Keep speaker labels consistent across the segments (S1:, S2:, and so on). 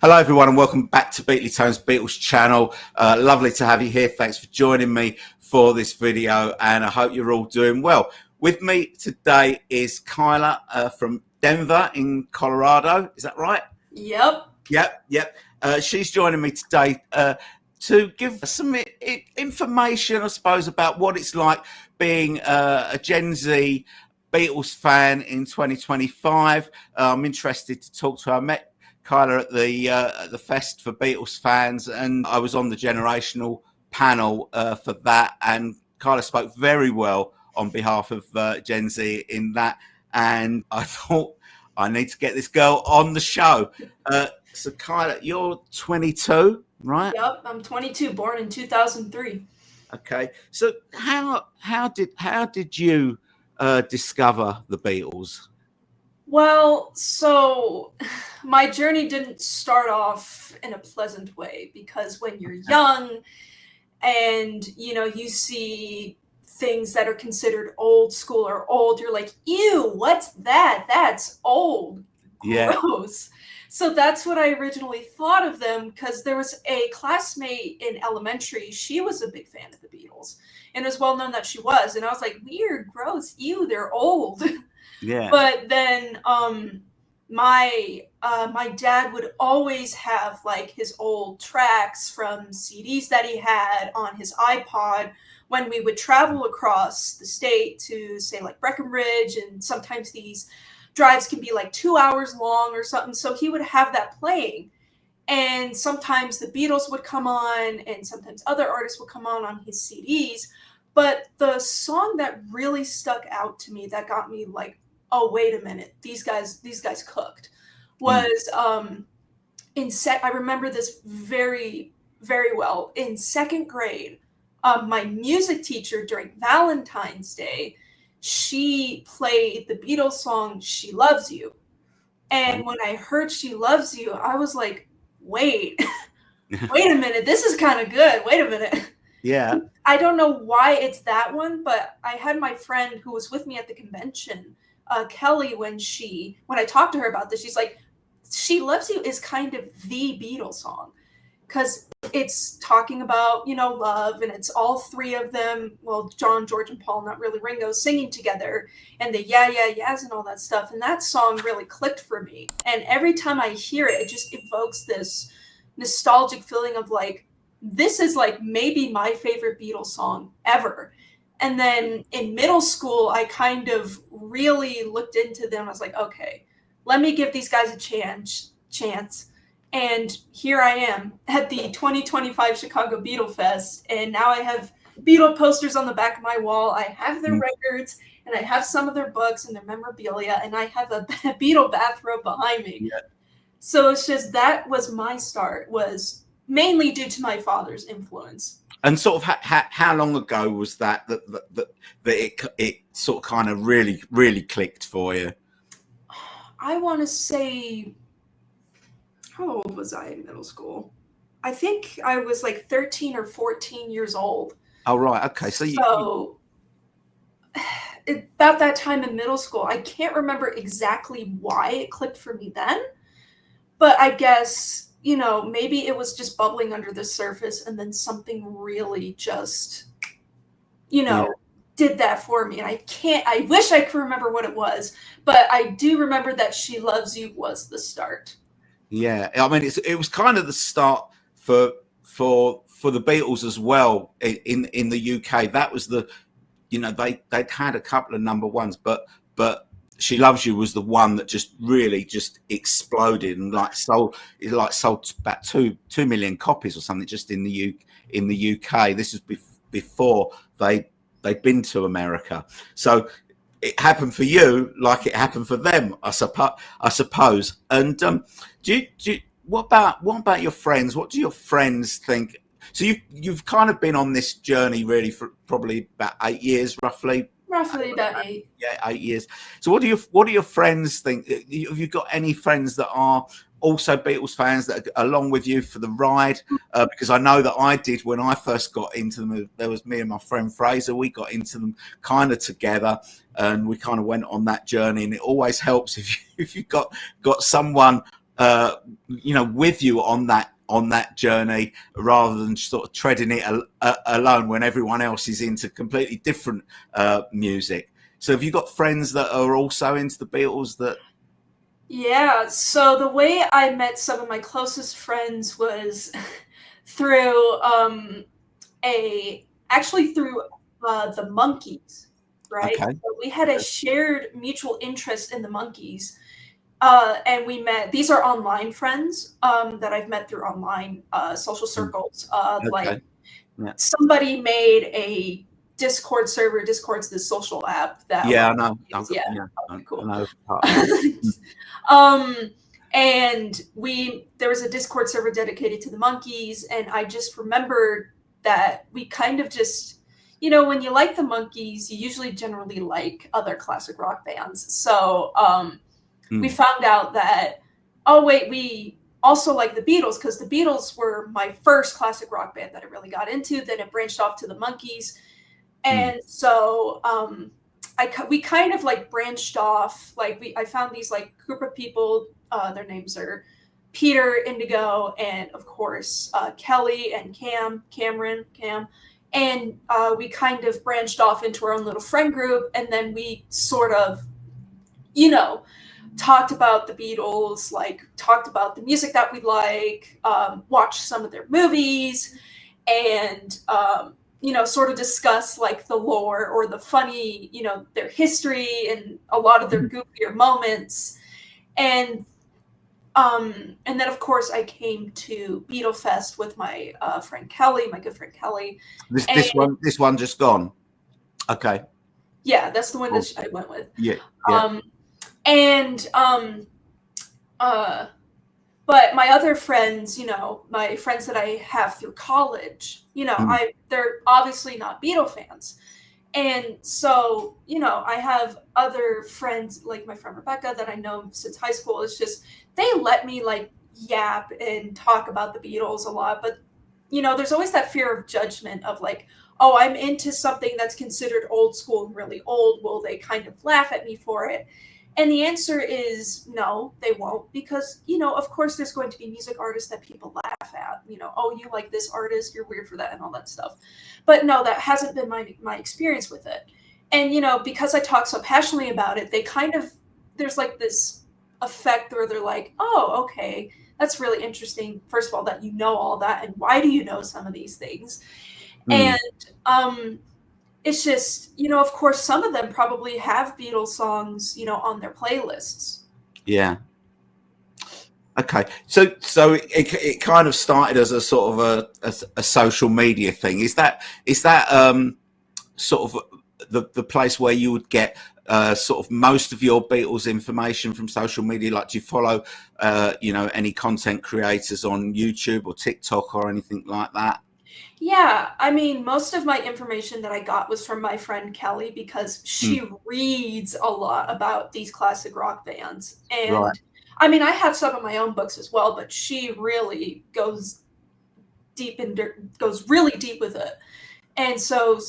S1: Hello everyone and welcome back to Beatley Tone's Beatles channel. Lovely to have you here. Thanks for joining me for this video and I hope you're all doing well. With me today is Kyla from Denver in Colorado. Is that right?
S2: Yep.
S1: Yep. She's joining me today to give some information, I suppose, about what it's like being a Gen Z Beatles fan in 2025. I'm interested to talk to her. I met Kyla at the Fest for Beatles fans, and I was on the generational panel for that. And Kyla spoke very well on behalf of Gen Z in that. And I thought I need to get this girl on the show. So Kyla, you're 22, right?
S2: Yep. I'm 22, born in 2003.
S1: Okay. So how did you discover the Beatles?
S2: Well, so my journey didn't start off in a pleasant way because when you're young and you see things that are considered old school or old, you're like, ew, what's that? That's old.
S1: Yeah.
S2: Gross. So that's what I originally thought of them because there was a classmate in elementary. She was a big fan of the Beatles and it was well known that she was. And I was like, weird, gross, ew, they're old.
S1: Yeah.
S2: But then my dad would always have like his old tracks from CDs that he had on his iPod when we would travel across the state to say like Breckenridge, and sometimes these drives can be like 2 hours long or something. So he would have that playing. And sometimes the Beatles would come on and sometimes other artists would come on his CDs. But the song that really stuck out to me that got me like, oh, wait a minute, these guys cooked, was I remember this very, very well. In second grade, my music teacher during Valentine's Day, she played the Beatles song She Loves You. And when I heard She Loves You, I was like, wait, wait a minute, this is kind of good. Wait a minute.
S1: Yeah.
S2: I don't know why it's that one, but I had my friend who was with me at the convention, Kelly, when I talked to her about this, she's like, She Loves You is kind of the Beatles song because it's talking about, love, and it's all three of them. Well, John, George, and Paul, not really Ringo, singing together, and the yeah, yeah, yeahs and all that stuff. And that song really clicked for me. And every time I hear it, it just evokes this nostalgic feeling of like, this is like maybe my favorite Beatles song ever. And then in middle school, I kind of really looked into them. I was like, okay, let me give these guys a chance. And here I am at the 2025 Chicago Beatle Fest. And now I have Beatle posters on the back of my wall. I have their records and I have some of their books and their memorabilia. And I have a Beatle bathrobe behind me. Yeah. So it's just, that was my start, was mainly due to my father's influence.
S1: And sort of how long ago was that it sort of kind of really clicked for you?
S2: I want to say, how old was I in middle school? I think I was like 13 or 14 years old.
S1: Oh, right. Okay.
S2: So about that time in middle school, I can't remember exactly why it clicked for me then, but I guess, maybe it was just bubbling under the surface and then something really just, did that for me. And I wish I could remember what it was, but I do remember that She Loves You was the start.
S1: Yeah. I mean, it was kind of the start for the Beatles as well in the UK. That was they'd had a couple of number ones, but She Loves You was the one that just really just exploded and sold about 2 million copies or something just in the UK. This was before they'd been to America. So it happened for you like it happened for them, I suppose. And what about your friends? What do your friends think? So you've kind of been on this journey really for probably about 8 years, roughly.
S2: Roughly about 8.
S1: Yeah, 8 years. So what do your friends think? Have you got any friends that are also Beatles fans that are along with you for the ride? Because I know that I did when I first got into them. There was me and my friend Fraser. We got into them kind of together, and we kind of went on that journey. And it always helps if you've got someone with you on that journey, rather than sort of treading it alone when everyone else is into completely different music. So have you got friends that are also into the Beatles that?
S2: Yeah, so the way I met some of my closest friends was through through the Monkees, right?
S1: Okay.
S2: So we had a shared mutual interest in the Monkees. And we met, these are online friends that I've met through online social circles. Like
S1: Okay. Yeah.
S2: somebody made a Discord server. Discord's this social app that a lot
S1: Yeah, I
S2: of
S1: know.
S2: people use. Yeah,
S1: I
S2: okay, cool.
S1: know part of that.
S2: um, and there was a Discord server dedicated to the Monkees, and I just remembered that we kind of just, when you like the Monkees, you usually generally like other classic rock bands. So we found out that, oh wait, we also like the Beatles, because the Beatles were my first classic rock band that I really got into. Then it branched off to the Monkees, and so we kind of like branched off. Like I found these like group of people. Their names are Peter, Indigo, and of course Kelly and Cameron, and we kind of branched off into our own little friend group, and then we sort of, talked about the Beatles, like talked about the music that we like, watched some of their movies, and sort of discuss like the lore or the funny, their history and a lot of their goofier moments. And and then of course I came to Beatle Fest with my friend Kelly, my good friend Kelly. And
S1: This one just gone. Okay.
S2: yeah, that's the one
S1: Cool.
S2: that I went with.
S1: Yeah. Yeah.
S2: And uh but my other friends, my friends that I have through college, they're obviously not Beatle fans. And so, I have other friends like my friend Rebecca that I know since high school. It's just they let me like yap and talk about the Beatles a lot, but there's always that fear of judgment of like, oh, I'm into something that's considered old school and really old. Will they kind of laugh at me for it? And the answer is no, they won't, because, of course there's going to be music artists that people laugh at, oh, you like this artist, you're weird for that and all that stuff. But no, that hasn't been my experience with it. And, because I talk so passionately about it, there's like this effect where they're like, oh, okay, that's really interesting. First of all, that you know all that, and why do you know some of these things? And it's just, of course, some of them probably have Beatles songs, on their playlists.
S1: Yeah. Okay. So it kind of started as a sort of a social media thing. Is that sort of the place where you would get sort of most of your Beatles information from social media? Like, do you follow any content creators on YouTube or TikTok or anything like that?
S2: Yeah, I mean, most of my information that I got was from my friend Kelly, because she reads a lot about these classic rock bands.
S1: Right.
S2: And I mean, I have some of my own books as well, but she really goes goes really deep with it. And so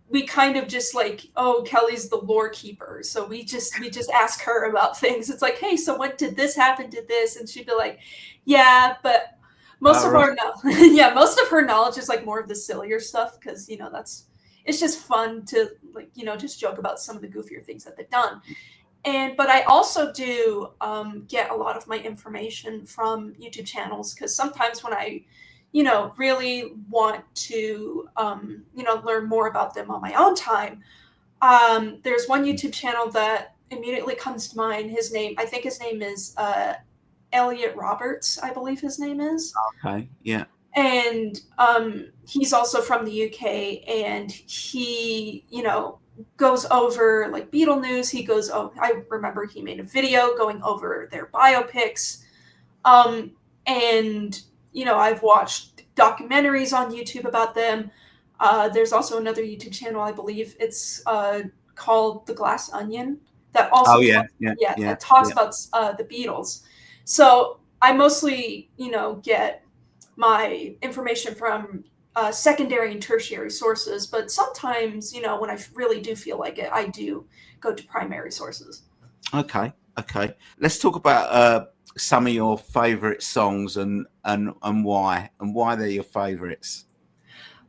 S2: we kind of just like, oh, Kelly's the lore keeper. So we just ask her about things. It's like, hey, so what did this happen? Did this? And she'd be like, yeah, but most of
S1: Right.
S2: most of her knowledge is like more of the sillier stuff, because it's just fun to like just joke about some of the goofier things that they've done. But I also do get a lot of my information from YouTube channels, because sometimes when I really want to learn more about them on my own time, there's one YouTube channel that immediately comes to mind. I think his name is Elliot Roberts, I believe his name is.
S1: Okay. Yeah.
S2: And he's also from the UK, and he, goes over like Beatle news. I remember he made a video going over their biopics. And, I've watched documentaries on YouTube about them. There's also another YouTube channel, I believe it's called The Glass Onion, that
S1: Oh
S2: also
S1: yeah.
S2: talks,
S1: Yeah.
S2: yeah,
S1: Yeah.
S2: that talks
S1: Yeah.
S2: about the Beatles. So I mostly, get my information from secondary and tertiary sources, but sometimes, when I really do feel like it, I do go to primary sources.
S1: Okay. Okay. Let's talk about some of your favourite songs and why they're your favourites.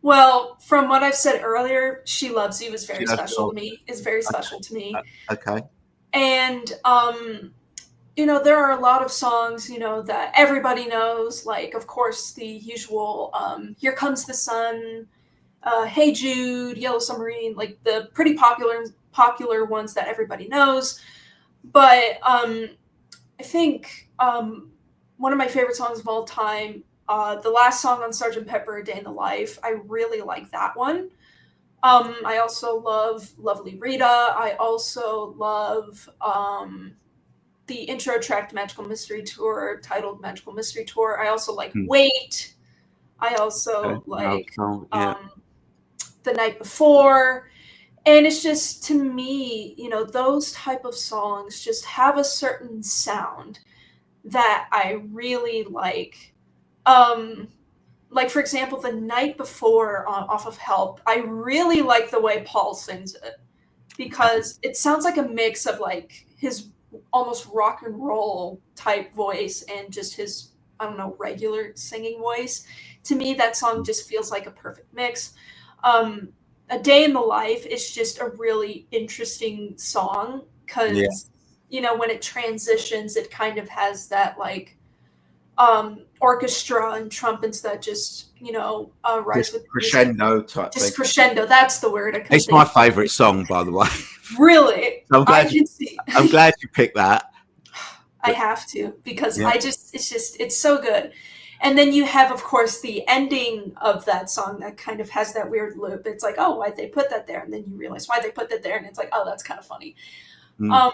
S2: Well, from what I've said earlier, "She Loves You" is very
S1: Yeah,
S2: special
S1: sure.
S2: to me. Is very special to me,
S1: Okay.
S2: and there are a lot of songs, that everybody knows. Like, of course, the usual "Here Comes the Sun," "Hey Jude," "Yellow Submarine," like the pretty popular ones that everybody knows. But I think one of my favorite songs of all time, the last song on Sgt. Pepper, "A Day in the Life," I really like that one. I also love "Lovely Rita." I also love the intro track to Magical Mystery Tour, titled Magical Mystery Tour. I also like
S1: Hmm.
S2: "Wait." I
S1: Okay.
S2: also
S1: No
S2: like
S1: song. Yeah.
S2: um, "The Night Before." And it's just, to me, those type of songs just have a certain sound that I really like. Um, like, for example, "The Night Before" off of "Help," I really like the way Paul sings it, because it sounds like a mix of like his almost rock and roll type voice and just his, I don't know, regular singing voice. To me, that song just feels like a perfect mix. Um, "A Day in the Life" is just a really interesting song
S1: Yeah.
S2: because when it transitions, it kind of has that like orchestra and trumpets that just rise
S1: Just
S2: with the music.
S1: crescendo type thing.
S2: Just crescendo. That's the word I couldn't
S1: It's my
S2: think.
S1: favourite song, by the way.
S2: Really,
S1: I'm
S2: I
S1: glad you.
S2: can see.
S1: I'm glad you picked that.
S2: I have to, because
S1: Yeah.
S2: it's so good. And then you have, of course, the ending of that song that kind of has that weird loop. It's like, oh, why'd they put that there? And then you realize why they put that there, and it's like, oh, that's kind of funny.
S1: Mm.
S2: Um,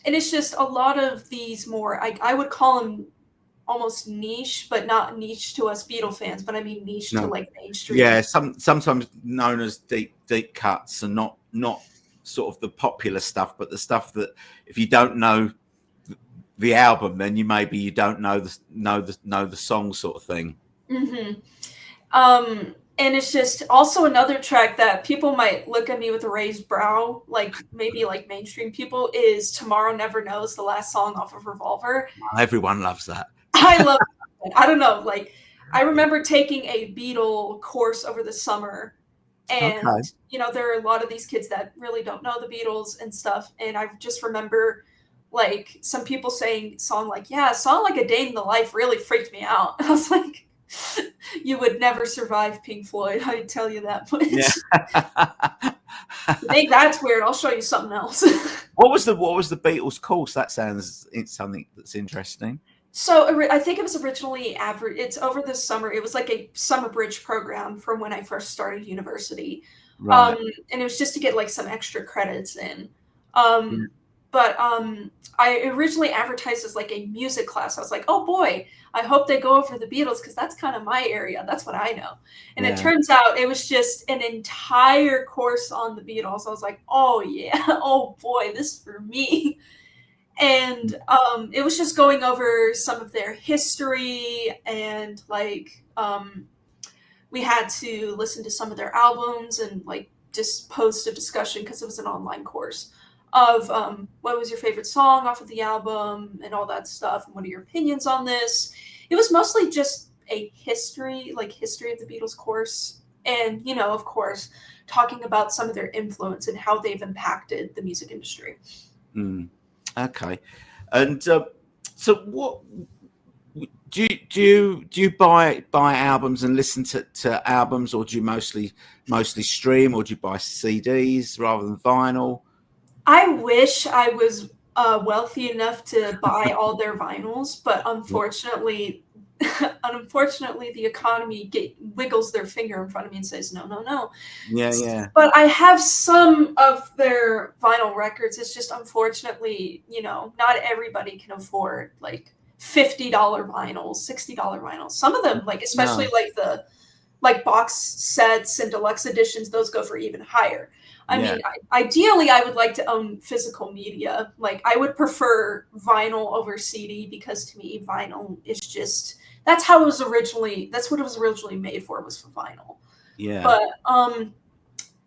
S2: and it's just a lot of these more, I would call them almost niche, but not niche to us Beatle fans, but I mean niche to
S1: No.
S2: like mainstream.
S1: Yeah. Sometimes known as deep cuts, and not sort of the popular stuff, but the stuff that if you don't know the album, then you don't know the song sort of thing.
S2: Hmm. And it's just also another track that people might look at me with a raised brow, like maybe like mainstream people, is "Tomorrow Never Knows," the last song off of Revolver.
S1: Everyone loves that.
S2: I love it. I don't know, like I remember taking a Beatle course over the summer, and
S1: Okay.
S2: there are a lot of these kids that really don't know the Beatles and stuff, and I just remember like some people saying song like, yeah, a song like "A Day in the Life" really freaked me out. I was like, you would never survive Pink Floyd, I tell you that
S1: Yeah.
S2: much. You think that's weird? I'll show you something else.
S1: What was the Beatles course? That sounds it's something that's interesting.
S2: So I think it was originally average. It's over the summer. It was like a summer bridge program from when I first started university,
S1: Right.
S2: and it was just to get like some extra credits in.
S1: Yeah.
S2: Um, but I originally advertised as like a music class. I was like, oh boy, I hope they go over the Beatles because that's kind of my area. That's what I know. And it
S1: Yeah.
S2: turns out it was just an entire course on the Beatles. I was like, oh yeah, oh boy, this is for me. And it was just going over some of their history, and like we had to listen to some of their albums and like just post a discussion, because it was an online course of what was your favorite song off of the album and all that stuff, and what are your opinions on this. It was mostly just a history of the Beatles course, and of course talking about some of their influence and how they've impacted the music industry.
S1: Mm. Okay. And so what do you buy albums and listen to albums, or do you mostly stream, or do you buy CDs rather than vinyl?
S2: I wish I was wealthy enough to buy all their vinyls, but unfortunately, the economy wiggles their finger in front of me and says, no, no, no.
S1: Yeah, yeah,
S2: But I have some of their vinyl records. It's just, unfortunately, not everybody can afford like $50 vinyls, $60 vinyls. Some of them, like especially
S1: no,
S2: like the like box sets and deluxe editions, those go for even higher. I
S1: yeah,
S2: mean, ideally, I would like to own physical media. Like, I would prefer vinyl over CD, because to me, vinyl is just that's what it was originally made for, was for vinyl.
S1: yeah.
S2: But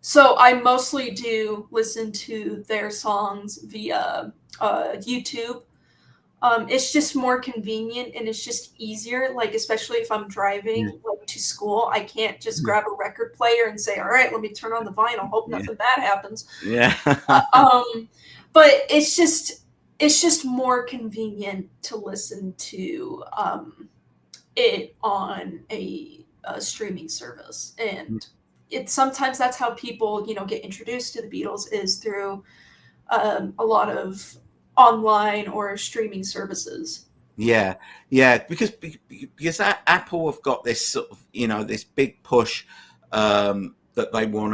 S2: so I mostly do listen to their songs via YouTube. It's just more convenient and it's just easier. Like, especially if I'm
S1: Yeah.
S2: driving like to school, I can't just
S1: Yeah.
S2: grab a record player and say, "All right, let me turn on the vinyl. Hope
S1: Yeah.
S2: nothing bad happens."
S1: Yeah.
S2: But it's just more convenient to listen to it on a streaming service, and it's sometimes that's how people get introduced to the Beatles is through a lot of online or streaming services.
S1: Yeah, yeah, because Apple have got this sort of this big push that they want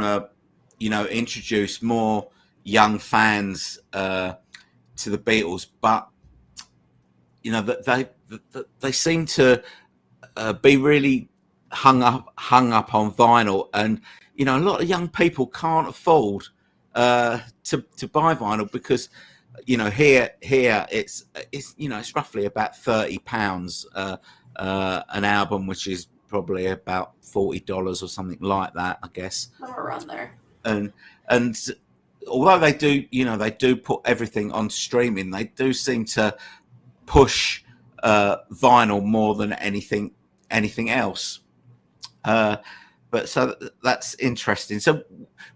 S1: to introduce more young fans to the Beatles, but that they seem to be really hung up on vinyl, and a lot of young people can't afford to buy vinyl because here it's roughly about £30 an album, which is probably about $40 or something like that, I guess.
S2: Somewhere around there.
S1: And although they do put everything on streaming, they do seem to push vinyl more than anything else. But so that's interesting. So,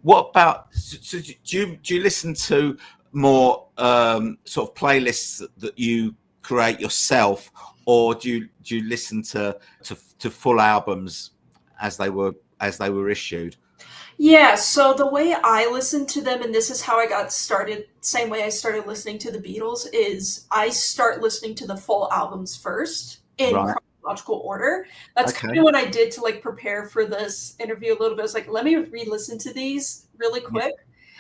S1: what about? So do you listen to more sort of playlists that you create yourself, or do you listen to full albums as they were issued?
S2: Yeah, so the way I listen to them, and this is how I got started, same way I started listening to the Beatles, is I start listening to the full albums first in
S1: Right.
S2: chronological order. That's kind
S1: Okay.
S2: of what I did to like prepare for this interview a little bit. I was like, let me re-listen to these really
S1: Yeah.
S2: quick.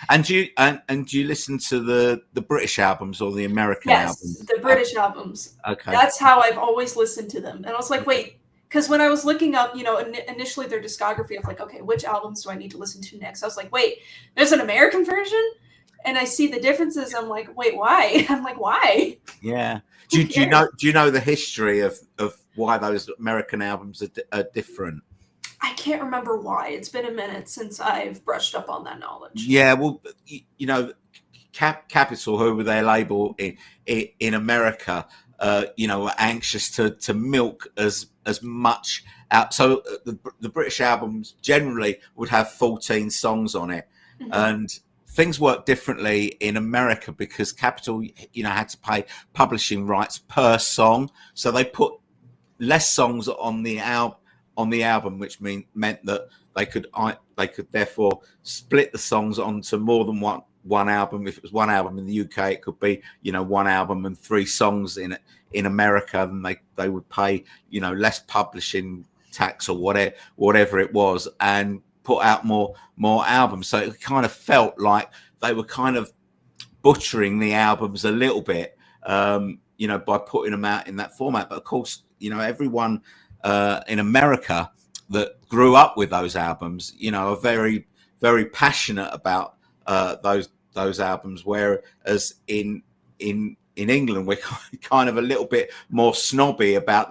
S1: And do you listen to the British albums or the American
S2: Yes,
S1: albums?
S2: the British albums.
S1: Okay.
S2: That's how I've always listened to them. And I was like, wait, because when I was looking up, initially their discography of like, okay, which albums do I need to listen to next? I was like, wait, there's an American version? And I see the differences. I'm like, wait, why? I'm like, why?
S1: Yeah. Do,
S2: Who
S1: you- do you
S2: cares?
S1: know do you know the history of why those American albums are different?
S2: I can't remember why. It's been a minute since I've brushed up on that knowledge.
S1: Yeah, well, Capitol, who were their label in America, were anxious to milk as much out. So the British albums generally would have 14 songs on it,
S2: Mhm.
S1: and things work differently in America because Capitol, had to pay publishing rights per song, so they put less songs on the album, which meant that they could therefore split the songs onto more than one album. If it was one album in the UK, it could be one album and three songs in it. In America, then they would pay less publishing tax or whatever it was, and put out more albums. So it kind of felt like they were kind of butchering the albums a little bit, by putting them out in that format. But of course, everyone in America that grew up with those albums, are very, very passionate about those albums. Whereas in England, we're kind of a little bit more snobby about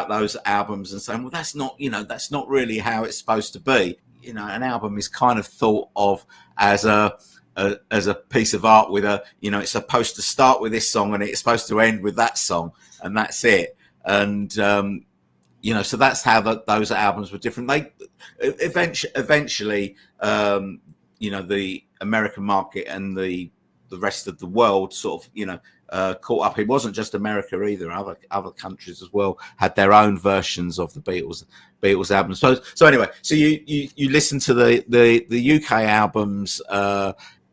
S1: those albums and saying, well, that's not really how it's supposed to be. An album is kind of thought of as a piece of art with it's supposed to start with this song and it's supposed to end with that song, and that's it. And so that's how those albums were different. They eventually, the American market and the rest of the world sort of caught up. It wasn't just America either. Other countries as well had their own versions of the Beatles albums. So anyway, so you listen to the UK albums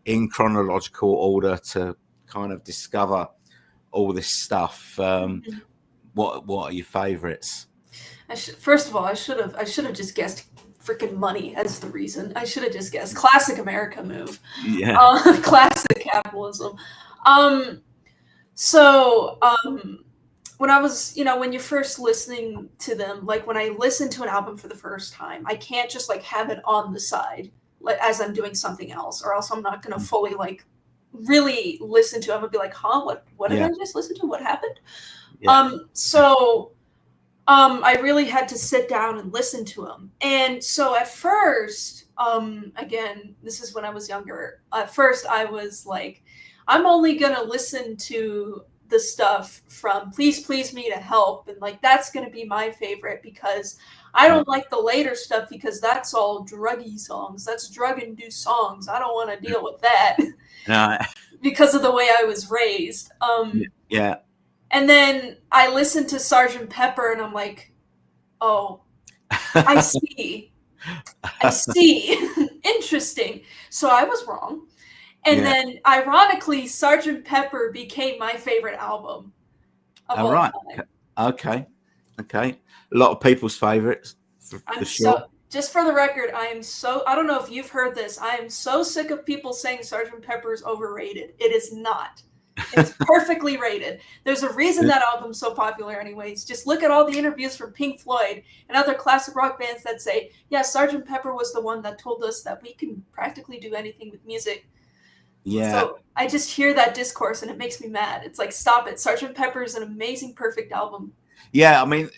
S1: in chronological order to kind of discover all this stuff. What are your favourites?
S2: First of all, I should have just guessed freaking money as the reason. I should have just guessed classic America move.
S1: Yeah.
S2: Classic capitalism. Um, so when I was, when you're first listening to them, like when I listen to an album for the first time, I can't just like have it on the side like as I'm doing something else, or else I'm not gonna fully like really listen to it. I'm gonna be like, huh, what did
S1: Yeah.
S2: I just listen to? What happened?
S1: Yeah.
S2: I really had to sit down and listen to them. And so at first, again, this is when I was younger. At first, I was like, I'm only gonna listen to the stuff from Please Please Me to Help, and like that's gonna be my favorite because I don't like the later stuff because that's all druggy songs. That's drug-induced songs. I don't want to deal with that
S1: No.
S2: because of the way I was raised.
S1: Yeah.
S2: And then I listened to Sergeant Pepper, and I'm like, oh, I see. I see. Interesting. So I was wrong. And
S1: Yeah.
S2: then, ironically, Sergeant Pepper became my favorite album of
S1: All
S2: all
S1: right.
S2: time.
S1: Okay. A lot of people's favorites, for
S2: I'm
S1: sure.
S2: so, just for the record, I don't know if you've heard this. I am so sick of people saying Sergeant Pepper is overrated. It is not. It's perfectly rated. There's a reason that album's so popular anyways. Just look at all the interviews from Pink Floyd and other classic rock bands that say, yeah, Sergeant Pepper was the one that told us that we can practically do anything with music.
S1: Yeah.
S2: So I just hear that discourse and it makes me mad. It's like, stop it. Sergeant Pepper is an amazing, perfect album.
S1: Yeah. I mean,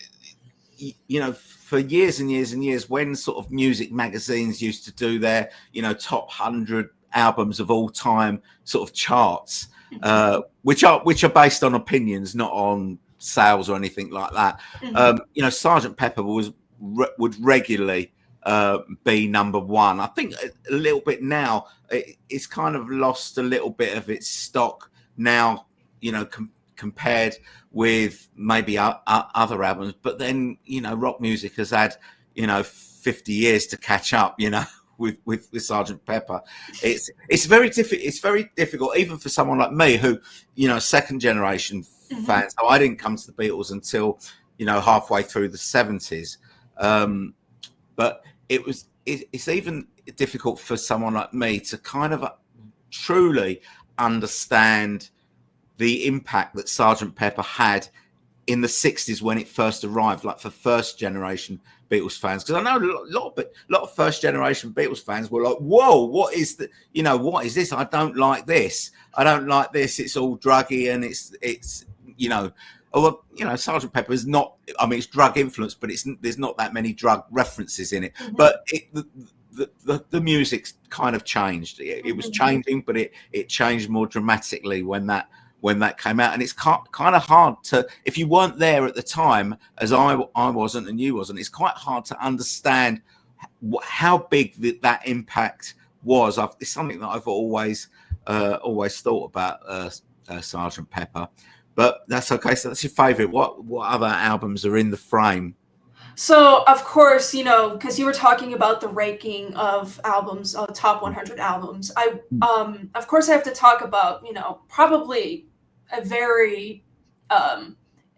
S1: you know, for years and years and years, when sort of music magazines used to do their, you know, top 100 albums of all time sort of charts, which are based on opinions, not on sales or anything like that. You know, Sergeant Pepper would regularly be number one. I think a little bit now it's kind of lost a little bit of its stock now, you know, compared with maybe other albums. But then, you know, rock music has had, you know, 50 years to catch up, you know, with Sergeant Pepper. It's very difficult even for someone like me who, you know, second generation fan. So I didn't come to the Beatles until, you know, halfway through the 70s. But it's even difficult for someone like me to kind of truly understand the impact that Sergeant Pepper had in the 60s when it first arrived, like for first generation Beatles fans. Because I know a lot of first generation Beatles fans were like, whoa, what is what is this? I don't like this. I don't like this. It's all druggy and it's you know, although, you know, Sergeant Pepper is not, I mean, it's drug influenced, but there's not that many drug references in it. But the music's kind of changed. It was changing, but it changed more dramatically when that came out. And it's kind of hard to, if you weren't there at the time, as I wasn't and you wasn't, it's quite hard to understand how big that impact was. It's something that I've always thought about Sergeant Pepper. But that's okay. So that's your favorite. What other albums are in the frame?
S2: So, of course, you know, because you were talking about the ranking of albums, top 100 albums. Of course, I have to talk about, you know, probably a very,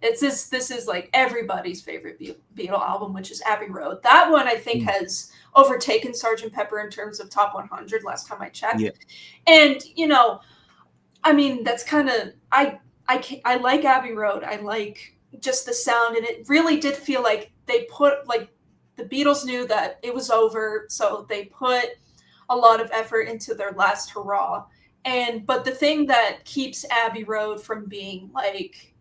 S2: this is like everybody's favorite Beatle album, which is Abbey Road. That one I think has overtaken Sergeant Pepper in terms of top 100 last time I checked.
S1: Yeah.
S2: And, you know, I mean, that's kind of, I like Abbey Road. I like just the sound, and it really did feel like they put, like, the Beatles knew that it was over, so they put a lot of effort into their last hurrah. But the thing that keeps Abbey Road from being like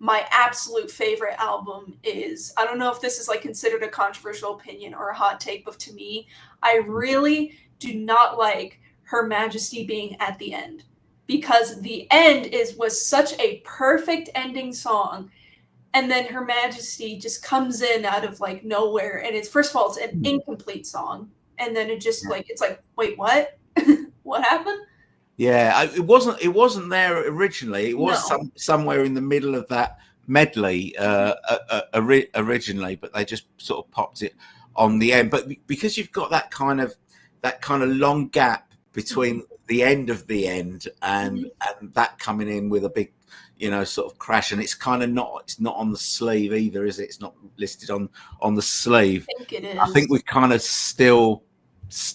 S2: my absolute favorite album is, I don't know if this is like considered a controversial opinion or a hot take, but to me, I really do not like Her Majesty being at the end, because the end was such a perfect ending song. And then Her Majesty just comes in out of like nowhere, and it's, first of all, it's an incomplete song, and then it just like, it's like, wait, what? What happened?
S1: Yeah, it wasn't there originally. It was somewhere in the middle of that medley originally, but they just sort of popped it on the end. But because you've got that kind of long gap between the end of the end and that coming in with a big, you know, sort of crash, and it's kind of it's not on the sleeve either, is it? It's not listed on the sleeve.
S2: I think it is.
S1: I think we kind of still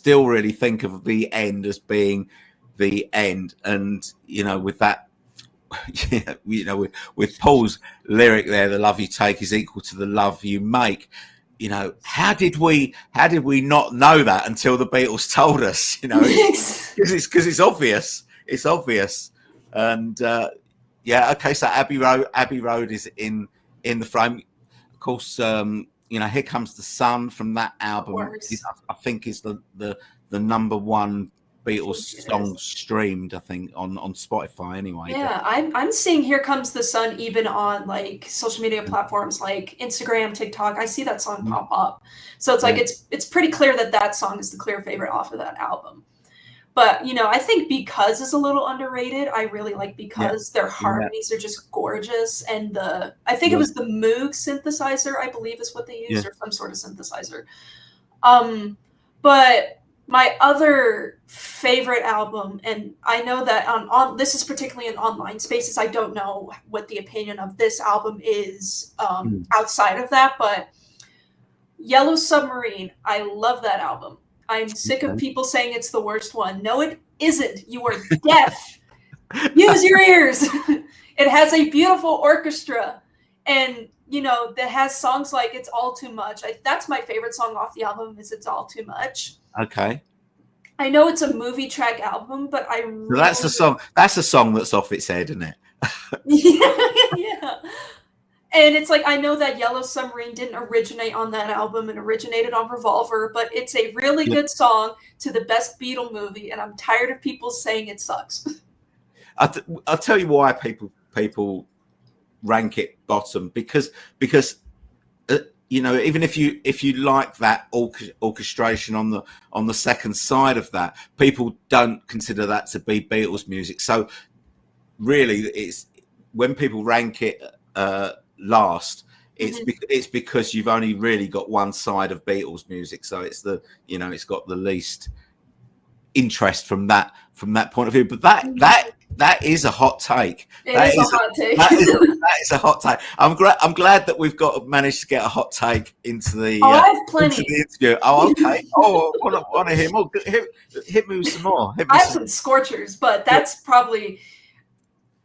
S1: really think of the end as being the end. And, you know, with that, you know, with Paul's lyric there, the love you take is equal to the love you make. You know, how did we not know that until the Beatles told us? You know, because it's obvious. It's obvious. And yeah, okay. So Abbey Road is in the frame. Of course, you know, Here Comes the Sun from that album. I think is the number one Beatles songs streamed, I think, on Spotify anyway.
S2: Yeah, I'm seeing "Here Comes the Sun" even on like social media platforms like Instagram, TikTok. I see that song pop up, so it's like it's pretty clear that that song is the clear favorite off of that album. But you know, I think "Because" is a little underrated. I really like "Because." Their harmonies are just gorgeous, and I think it was the Moog synthesizer, I believe, is what they used, or some sort of synthesizer. But my other favorite album, and I know that on this is particularly in online spaces, I don't know what the opinion of this album is outside of that, but Yellow Submarine, I love that album. I'm sick of people saying it's the worst one. No, it isn't. You are deaf. Use your ears. It has a beautiful orchestra, and you know that has songs like "It's All Too Much." That's my favorite song off the album. Is "It's All Too Much."
S1: Okay.
S2: I know it's a movie track album, but I really
S1: that's a song. That's a song that's off its head, isn't it?
S2: Yeah. And it's like, I know that Yellow Submarine didn't originate on that album, and originated on Revolver, but it's a really good song to the best Beatle movie, and I'm tired of people saying it sucks.
S1: I'll tell you why people rank it bottom, because you know, even if you like that orchestration on the second side of that, people don't consider that to be Beatles music. So really, it's when people rank it last, it's because you've only really got one side of Beatles music, so it's it's got the least interest from that point of view. But that is a hot take.
S2: That is a hot take.
S1: That is a hot take. I'm glad that we've managed to get a hot take into the
S2: I have plenty.
S1: into the interview. Oh, okay. Oh, want to hear more? Hit me with some more.
S2: I have some scorchers, but that's probably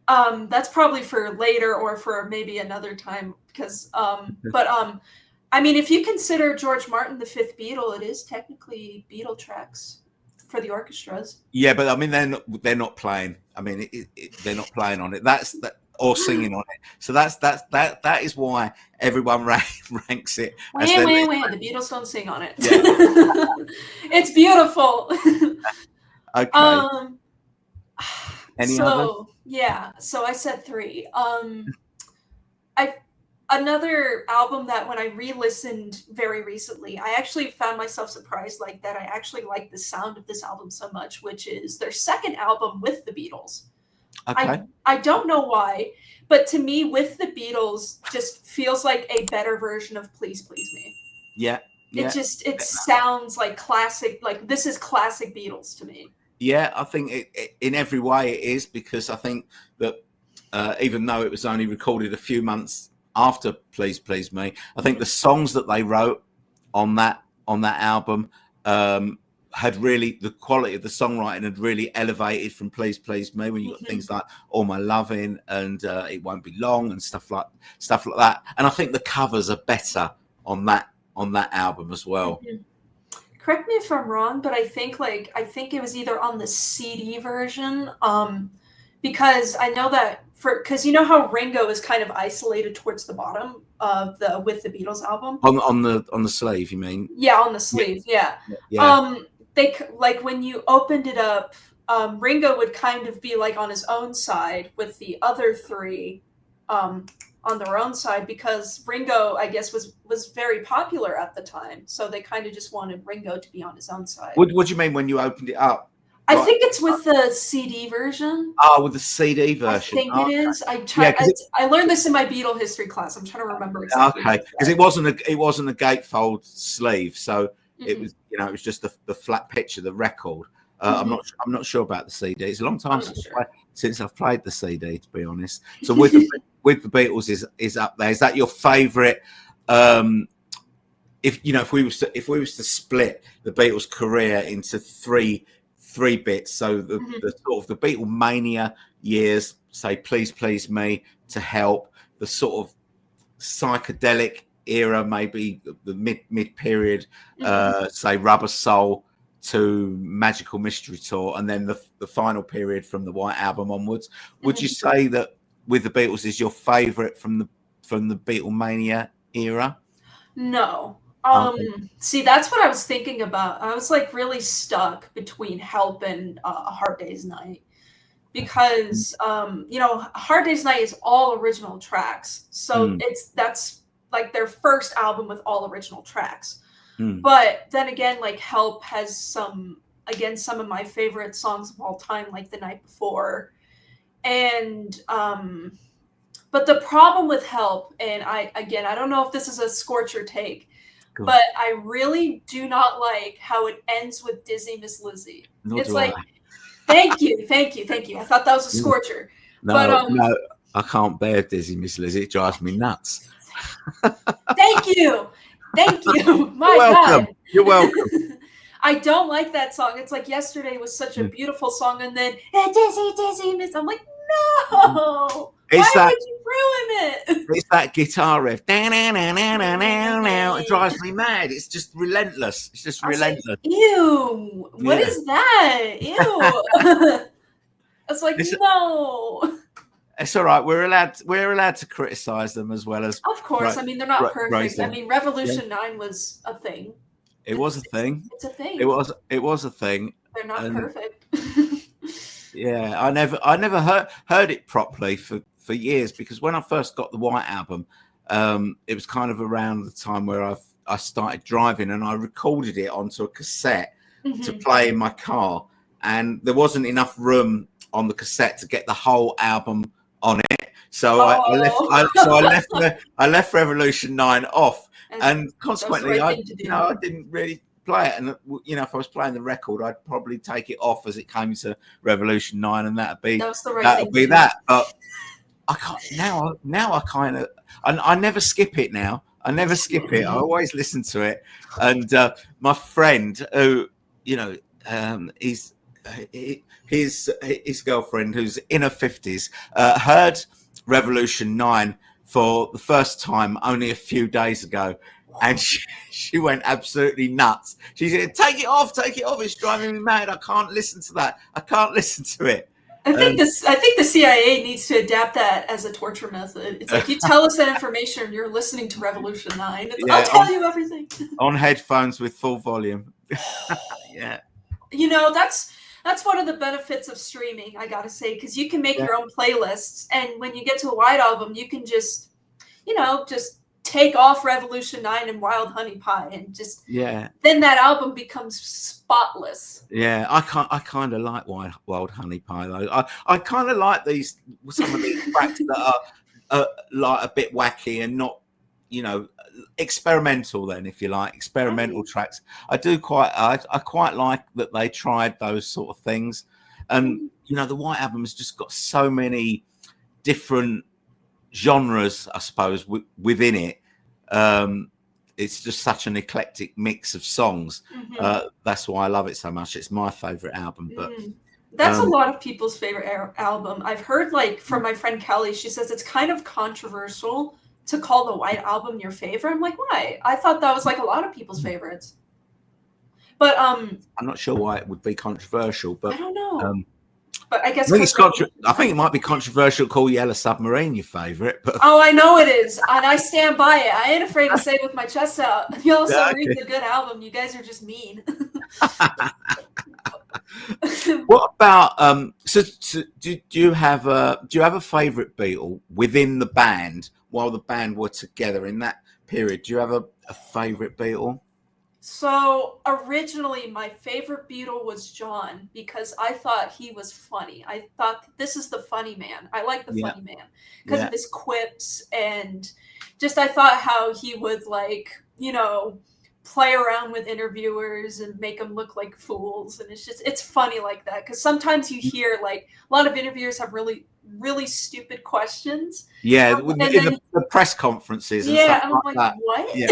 S2: for later, or for maybe another time, because I mean, if you consider George Martin the fifth Beatle, it is technically Beatle tracks for the orchestras.
S1: Yeah, but I mean, they're not playing. I mean, they're not playing on it. That's that, or singing on it. So that is why everyone ranks it.
S2: The Beatles don't sing on it. Yeah. It's beautiful.
S1: Okay. Any other?
S2: Yeah, so I said 3. Another album that when I re-listened very recently, I actually found myself surprised like that. I actually like the sound of this album so much, which is their second album with the Beatles.
S1: Okay.
S2: I don't know why, but to me, With the Beatles just feels like a better version of Please Please Me.
S1: Yeah.
S2: It sounds like classic, like this is classic Beatles to me.
S1: Yeah, I think it in every way it is, because I think that even though it was only recorded a few months after Please Please Me, I think the songs that they wrote on that album had really, the quality of the songwriting had really elevated from Please Please Me, when you got things like All My Loving and It Won't Be Long and stuff like that. And I think the covers are better on that album as well.
S2: Correct me if I'm wrong, but I think it was either on the CD version, because I know that because you know how Ringo is kind of isolated towards the bottom of the With the Beatles album
S1: on the sleeve, you mean?
S2: Yeah, on the sleeve. Yeah. They like when you opened it up, Ringo would kind of be like on his own side, with the other 3 on their own side, because Ringo, I guess, was very popular at the time, so they kind of just wanted Ringo to be on his own side.
S1: What do you mean when you opened it up?
S2: I think it's with the CD version.
S1: Oh, with the CD version.
S2: I think it is. I learned this in my Beatle history class. I'm trying to remember exactly.
S1: Okay, because it wasn't a gatefold sleeve, so it was it was just the flat pitch of the record. I'm not sure about the CD. It's a long time since I've played the CD, to be honest. So with the Beatles is up there. Is that your favourite? If we was to split the Beatles' career into three bits, so the sort of the Beatlemania years, say Please Please Me to Help, the sort of psychedelic era, maybe the mid period, say Rubber Soul to Magical Mystery Tour, and then the final period from the White Album onwards. Would you say that With the Beatles is your favourite from the Beatlemania era?
S2: No. See, that's what I was thinking about. I was like really stuck between Help and A Hard Day's Night because A Hard Day's Night is all original tracks. So
S1: Mm,
S2: that's like their first album with all original tracks.
S1: mm,
S2: But then again, like Help has some of my favorite songs of all time, like The Night Before. And but the problem with Help, and I don't know if this is a scorcher take,
S1: go on.
S2: but I really do not like how it ends with Dizzy Miss Lizzy.
S1: Nor
S2: It's
S1: do I.
S2: like, thank you, thank you, thank you. I thought that was a scorcher. But
S1: No, no, I can't bear Dizzy Miss Lizzie. It drives me nuts.
S2: thank you. Thank you.
S1: You're
S2: My
S1: welcome.
S2: God.
S1: You're welcome.
S2: I don't like that song. It's like Yesterday was such a
S1: Mm.
S2: beautiful song, and then Dizzy, Dizzy Miss. I'm like, no.
S1: It's
S2: Why
S1: that
S2: would you ruin it?
S1: it's that guitar riff. It drives me mad. It's just relentless. It's just
S2: I was like,
S1: relentless.
S2: ew, what
S1: Yeah.
S2: is that? Ew. It's like,
S1: It's
S2: no.
S1: it's all right. We're allowed to criticize them as well as
S2: Of course. I mean, they're not
S1: praise
S2: perfect. I
S1: them.
S2: mean,
S1: Yeah.
S2: Revolution 9 was a thing.
S1: It was a thing.
S2: It's a
S1: It
S2: thing.
S1: was a thing.
S2: They're not
S1: And
S2: perfect.
S1: yeah, I never heard it properly for years, because when I first got the White Album, it was kind of around the time where I started driving, and I recorded it onto a cassette to
S2: Mhm.
S1: play in my car, and there wasn't enough room on the cassette to get the whole album on it. So
S2: Oh,
S1: I left Revolution 9 off,
S2: and
S1: and
S2: that was the
S1: consequently
S2: right thing to do.
S1: I didn't really play it. And if I was playing the record, I'd probably take it off as it came to Revolution 9, and
S2: That was the right thing to do.
S1: that. But I can't now. I kind of I never skip it now. I never skip it. I always listen to it. And my friend, who he's his girlfriend, who's in her 50s, heard Revolution 9 for the first time only a few days ago, and she went absolutely nuts. She said, take it off, it's driving me mad. I can't listen to that. I can't listen to it.
S2: I think the CIA needs to adapt that as a torture method. It's like, you tell us that information and you're listening to Revolution 9. I'll
S1: Yeah,
S2: tell you everything.
S1: on headphones with full volume. Yeah.
S2: That's one of the benefits of streaming, I gotta say, because you can make
S1: Yeah.
S2: your own playlists, and when you get to a White Album, you can just take off Revolution 9 and Wild Honey Pie, and just
S1: Yeah.
S2: then that album becomes spotless.
S1: Yeah, I kind of like Wild Honey Pie though. I kind of like some of these tracks that are like a bit wacky and not, experimental. Then, if you like, experimental tracks, I quite like that they tried those sort of things. And the White Album has just got so many different genres, I suppose, within it. It's just such an eclectic mix of songs. That's why I love it so much. It's my favorite album. But
S2: that's a lot of people's favorite album. I've heard, like, from my friend Kelly, she says it's kind of controversial to call the White Album your favorite. I'm like, why? I thought that was like a lot of people's favorites. But
S1: I'm not sure why it would be controversial, but
S2: I don't know. But I guess
S1: I think it might be controversial to call Yellow Submarine your favorite. But
S2: oh, I know it is, and I stand by it. I ain't afraid to say it with my chest out. Yellow Submarine's a good album. You guys are just mean.
S1: What about so do you have a favorite Beatle within the band while the band were together in that period? Do you have a favorite Beatle?
S2: So originally, my favorite Beatle was John, because I thought he was funny. I thought, this is the funny man. I like the funny man because of his quips, and just I thought how he would, like, play around with interviewers and make them look like fools, and it's funny like that, because sometimes you hear, like, a lot of interviewers have really, really stupid questions.
S1: Yeah,
S2: And
S1: in
S2: then
S1: the press conferences and
S2: yeah,
S1: stuff
S2: and I'm
S1: like
S2: like,
S1: that.
S2: what?
S1: Yeah,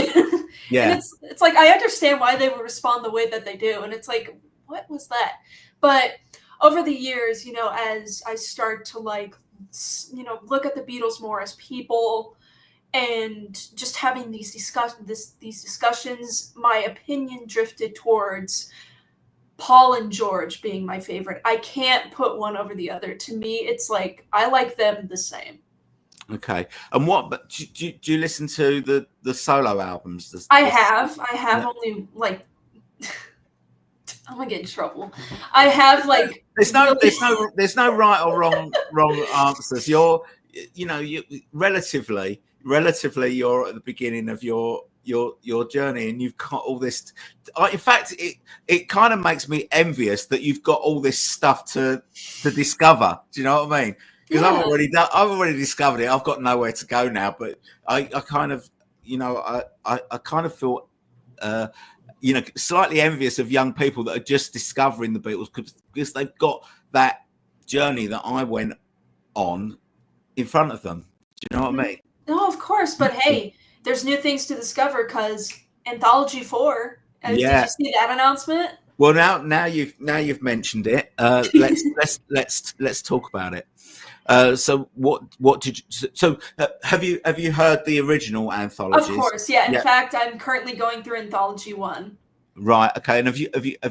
S1: yeah.
S2: And it's like, I understand why they would respond the way that they do, and it's like, what was that? But over the years, as I start to, like, look at the Beatles more as people, and just having these discussions, my opinion drifted towards Paul and George being my favorite. I can't put one over the other. To me, it's like I like them the same.
S1: Okay. And what? But do you listen to the solo albums?
S2: I have
S1: Yeah.
S2: only like I'm gonna get in trouble. I have like
S1: There's no,
S2: really
S1: there's no, there's no right or wrong answers. You relatively, you're at the beginning of your journey, and you've got all this. In fact, it kind of makes me envious that you've got all this stuff to discover. Do you know what I mean? Because
S2: yeah.
S1: I've already discovered it. I've got nowhere to go now, but I kind of, I kind of feel. Slightly envious of young people that are just discovering the Beatles because they've got that journey that I went on in front of them. Do you know what I mean?
S2: No, of course, but hey, there's new things to discover because Anthology 4. Did
S1: Yeah.
S2: you see that announcement?
S1: Well, now you've mentioned it. Let's talk about it. So what did you, have you heard the original
S2: Of
S1: anthologies?
S2: course, yeah. In
S1: Yeah.
S2: fact, I'm currently going through Anthology 1.
S1: Right. Okay. And have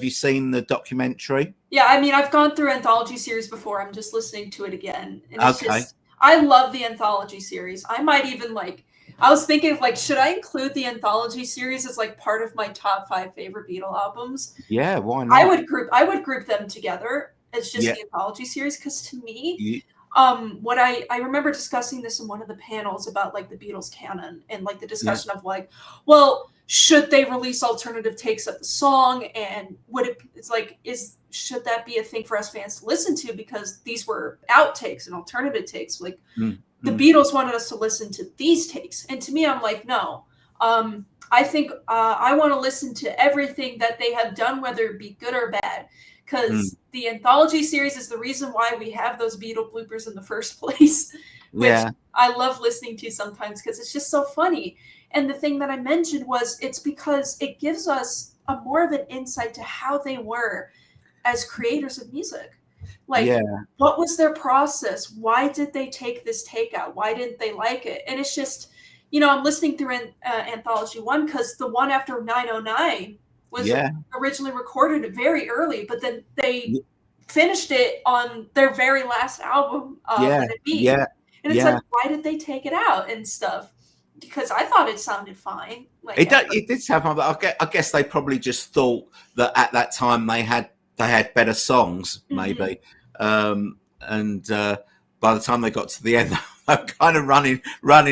S1: you seen the documentary?
S2: Yeah, I mean, I've gone through Anthology series before. I'm just listening to it again, and it's
S1: Okay.
S2: just I love the Anthology series. I might even I was thinking of should I include the Anthology series as like part of my top 5 favorite Beatle albums?
S1: Yeah. Why
S2: I
S1: not?
S2: would group them together as just
S1: Yeah.
S2: the Anthology series because to me,
S1: You,
S2: what I remember discussing this in one of the panels about like the Beatles canon and like the
S1: yeah.
S2: discussion of like, well, should they release alternative takes of the song, and should that be a thing for us fans to listen to because these were outtakes and alternative takes? Like
S1: Mm,
S2: the
S1: mm,
S2: Beatles wanted us to listen to these takes, and to me, I'm like, no. I think I want to listen to everything that they have done, whether it be good or bad,
S1: mm.
S2: because the Anthology series is the reason why we have those Beatle bloopers in the first place, which
S1: Yeah.
S2: I love listening to sometimes because it's just so funny. And the thing that I mentioned was it's because it gives us a more of an insight to how they were as creators of music. Like,
S1: Yeah.
S2: what was their process? Why did they take this takeout? Why didn't they like it? And it's just, I'm listening through Anthology 1 because the one after 909 was
S1: Yeah.
S2: originally recorded very early, but then they
S1: y-
S2: finished it on their very last album,
S1: Yeah.
S2: Let It Be.
S1: Yeah.
S2: And it's like,
S1: Yeah.
S2: why did they take it out and stuff? Because I thought it sounded fine.
S1: It did sound, but I guess they probably just thought that at that time they had better songs,
S2: Mhm.
S1: maybe, and by the time they got to the end, they were kind of running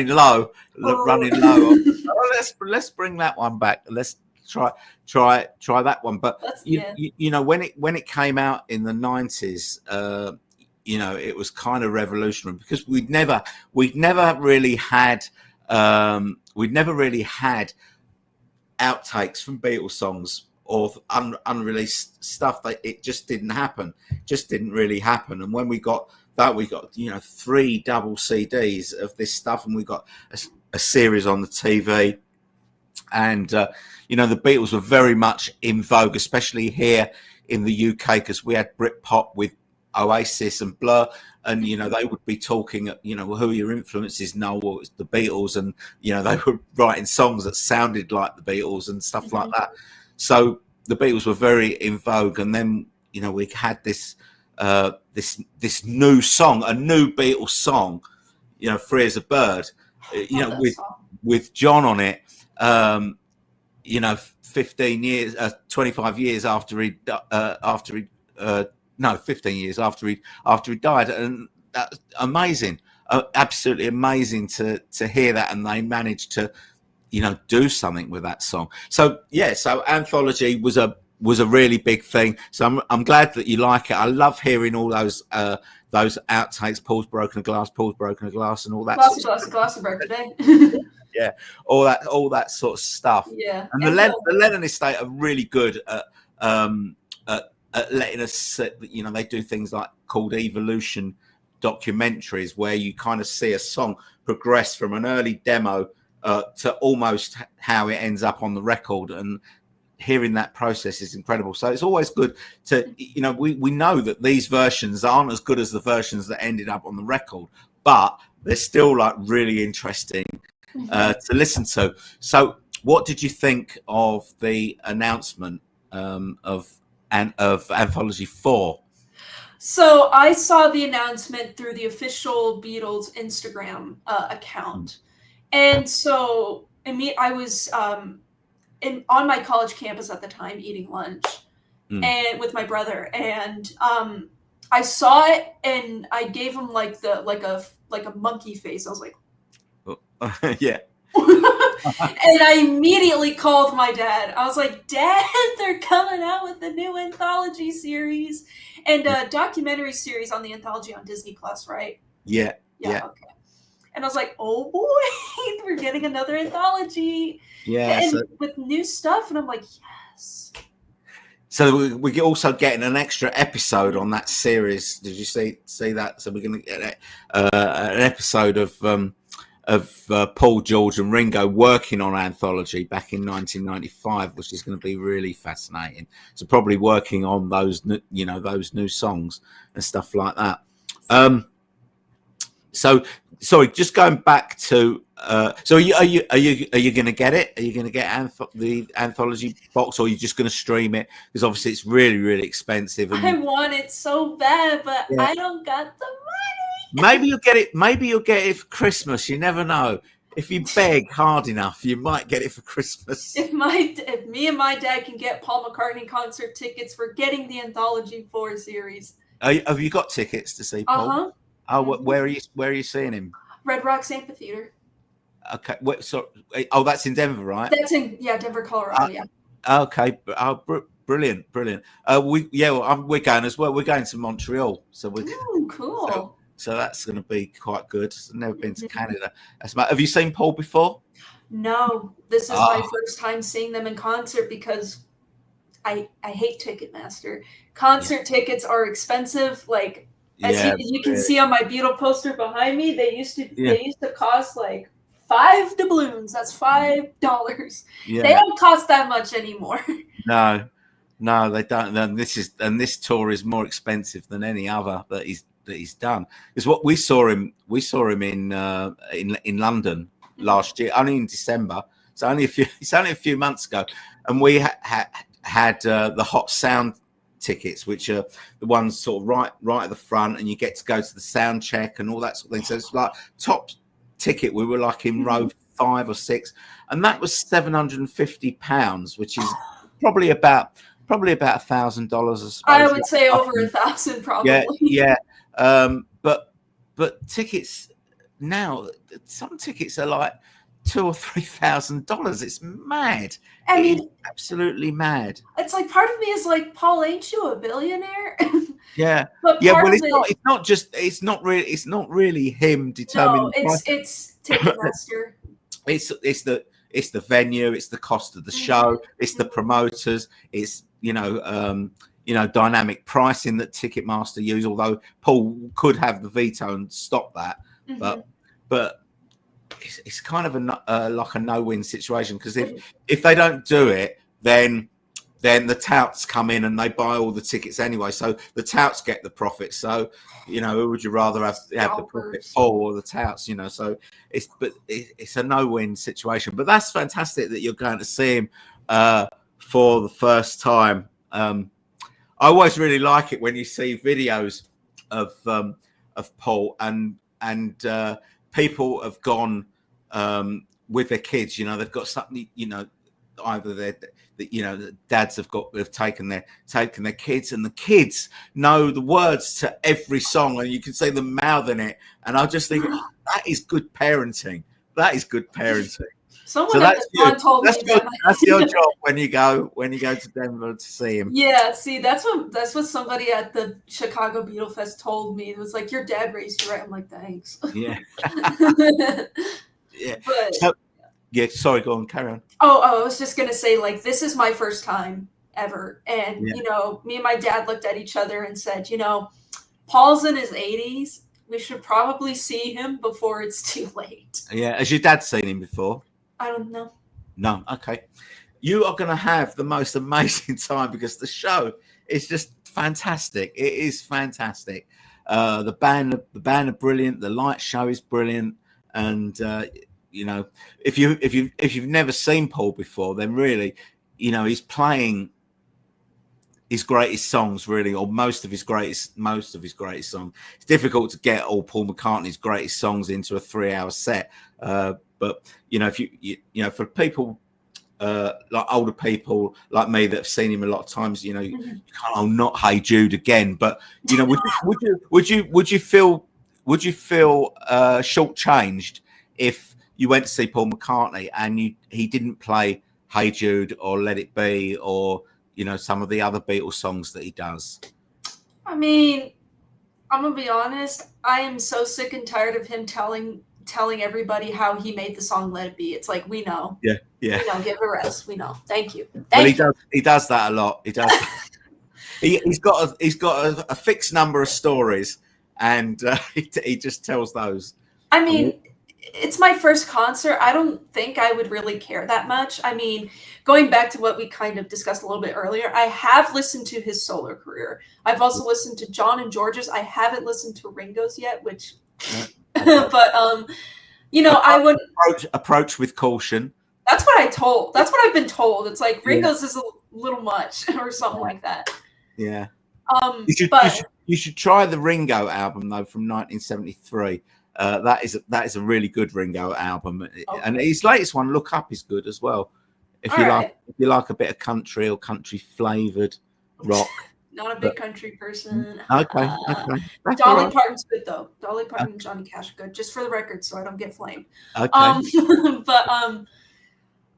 S1: low,
S2: Oh.
S1: running low. Oh, let's bring that one back. Let's try that one. But
S2: That's yeah.
S1: when it came out in the 90s, it was kind of revolutionary because we'd never really had outtakes from Beatles songs or unreleased stuff. It just didn't happen. Just didn't really happen. And when we got that, we got 3 double CDs of this stuff, and we got a series on the TV. And the Beatles were very much in vogue, especially here in the UK, because we had Britpop with Oasis and Blur, and they would be talking, who are your influences? No, well, it's the Beatles, and they were writing songs that sounded like the Beatles and stuff like
S2: Mhm.
S1: that. So the Beatles were very in vogue, and then we had this new song, a new Beatles song, "Free as a Bird,"
S2: Love that
S1: with
S2: song.
S1: John on it. 15 years, 25 years after he no, 15 years after he died, and that's amazing, absolutely amazing to hear that, and they managed to do something with that song. So yeah, so Anthology was a really big thing. So I'm glad that you like it. I love hearing all those outtakes. Paul's broken a glass, and all that sort of
S2: Glossy broke today.
S1: yeah, all that sort of stuff.
S2: Yeah.
S1: And
S2: And
S1: the Lennon estate are really good um, at letting us, they do things like called evolution documentaries, where you kind of see a song progress from an early demo to almost how it ends up on the record, and hearing that process is incredible. So it's always good to, we know that these versions aren't as good as the versions that ended up on the record, but they're still like really interesting to listen to. So, what did you think of the announcement of Anthology 4?
S2: So I saw the announcement through the official Beatles Instagram account, and so I was on my college campus at the time eating lunch and with my brother, and I saw it and I gave him like a monkey face. I was like,
S1: Yeah.
S2: and I immediately called my dad. I was like, Dad, they're coming out with the new anthology series and a documentary series on the Anthology on Disney Plus, right?
S1: Yeah.
S2: Yeah, okay. And I was like, oh boy, we're getting another anthology.
S1: Yeah.
S2: And with new stuff. And I'm like, yes.
S1: So we're also getting an extra episode on that series. Did you see that? So we're going to get an episode of Paul, George, and Ringo working on Anthology back in 1995, which is going to be really fascinating. So probably working on those new songs and stuff like that. So sorry, just going back to. So are you going to get it? Are you going to get the Anthology box, or are you just going to stream it? Because obviously it's really, really expensive. And
S2: I want it so bad, but
S1: yeah.
S2: I don't got the money.
S1: Maybe you'll get it. Maybe you'll get it for Christmas. You never know. If you beg hard enough, you might get it for Christmas.
S2: If me and my dad can get Paul McCartney concert tickets, we're getting the Anthology 4 series.
S1: Have you got tickets to see Paul?
S2: Uh-huh.
S1: Oh, where are you seeing him?
S2: Red Rocks Amphitheater.
S1: Okay. That's in Denver, right?
S2: That's in Denver, Colorado. Yeah.
S1: Okay. Brilliant. We're going as well. We're going to Montreal, so we're
S2: cool.
S1: So that's going to be quite good. I've never been to Canada. Have you seen Paul before?
S2: No, this is my first time seeing them in concert because I hate Ticketmaster. Concert tickets are expensive. Like as you can see on my Beatle poster behind me, they used to cost like 5 doubloons. That's $5. Yeah. They don't cost that much anymore.
S1: No, they don't. And this tour is more expensive than any other that he's done. Is what we saw him in London last year, only in December. It's only a few months ago, and we had the Hot Sound tickets, which are the ones sort of right at the front, and you get to go to the sound check and all that sort of thing. So it's like top ticket. We were like in row 5 or 6, and that was £750, which is probably about $1,000.
S2: I would say over 1,000 probably.
S1: Yeah. But tickets now, some tickets are like $2,000 or $3,000. It's mad. I mean, absolutely mad.
S2: It's like part of me is like, Paul, ain't you a billionaire?
S1: Yeah. Well, it's not really him determining.
S2: No, it's Ticketmaster.
S1: It's the venue, it's the cost of the show, it's the promoters, it's dynamic pricing that Ticketmaster use. Although Paul could have the veto and stop that, but it's kind of like a no-win situation, because if they don't do it, then the touts come in and they buy all the tickets anyway. So the touts get the profit. So who would you rather have the profit, Paul or the touts? So it's a no-win situation. But that's fantastic that you're going to see him for the first time. I always really like it when you see videos of Paul and people have gone with their kids. They've got something. Either the dads have taken their kids, and the kids know the words to every song, and you can see them mouthing it. And I just think that is good parenting. That is good parenting.
S2: Someone at the con told me
S1: that's your job when you go to Denver to see him.
S2: Yeah, see, that's what somebody at the Chicago Beatle Fest told me. It was like, your dad raised you right. I'm like, thanks.
S1: Yeah. Yeah.
S2: But
S1: sorry, go on, carry on.
S2: Oh, I was just gonna say, like, this is my first time ever, and me and my dad looked at each other and said, Paul's in his 80s. We should probably see him before it's too late.
S1: Yeah, has your dad seen him before?
S2: I don't know.
S1: No, okay. You are going to have the most amazing time, because the show is just fantastic. It is fantastic. The band are brilliant. The light show is brilliant, and if you've never seen Paul before, then really, he's playing his greatest songs, really, or most of his greatest songs. It's difficult to get all Paul McCartney's greatest songs into a 3-hour set. But if you know, for people like older people like me that have seen him a lot of times, you can't, oh, not Hey Jude again. But would you feel shortchanged if you went to see Paul McCartney and he didn't play Hey Jude or Let It Be or some of the other Beatles songs that he does?
S2: I mean, I'm gonna be honest. I am so sick and tired of him telling everybody how he made the song "Let It Be." It's like, we know.
S1: Yeah.
S2: We know. Give it a rest. We know. Thank you.
S1: He does that a lot. He does. He's got a fixed number of stories, and he just tells those.
S2: I mean, it's my first concert. I don't think I would really care that much. I mean, going back to what we kind of discussed a little bit earlier, I have listened to his solo career. I've also listened to John and George's. I haven't listened to Ringo's yet, which, but I would
S1: approach with caution.
S2: That's what I've been told. It's like Ringo's is a little much or something like that.
S1: Yeah. You should try the Ringo album though from 1973. That is a really good Ringo album, and his latest one, Look Up, is good as well. If you like a bit of country or country flavored rock.
S2: Not a big country person.
S1: Okay.
S2: Dolly Parton's good though. Dolly Parton and Johnny Cash are good, just for the record, so I don't get flamed.
S1: Okay.
S2: But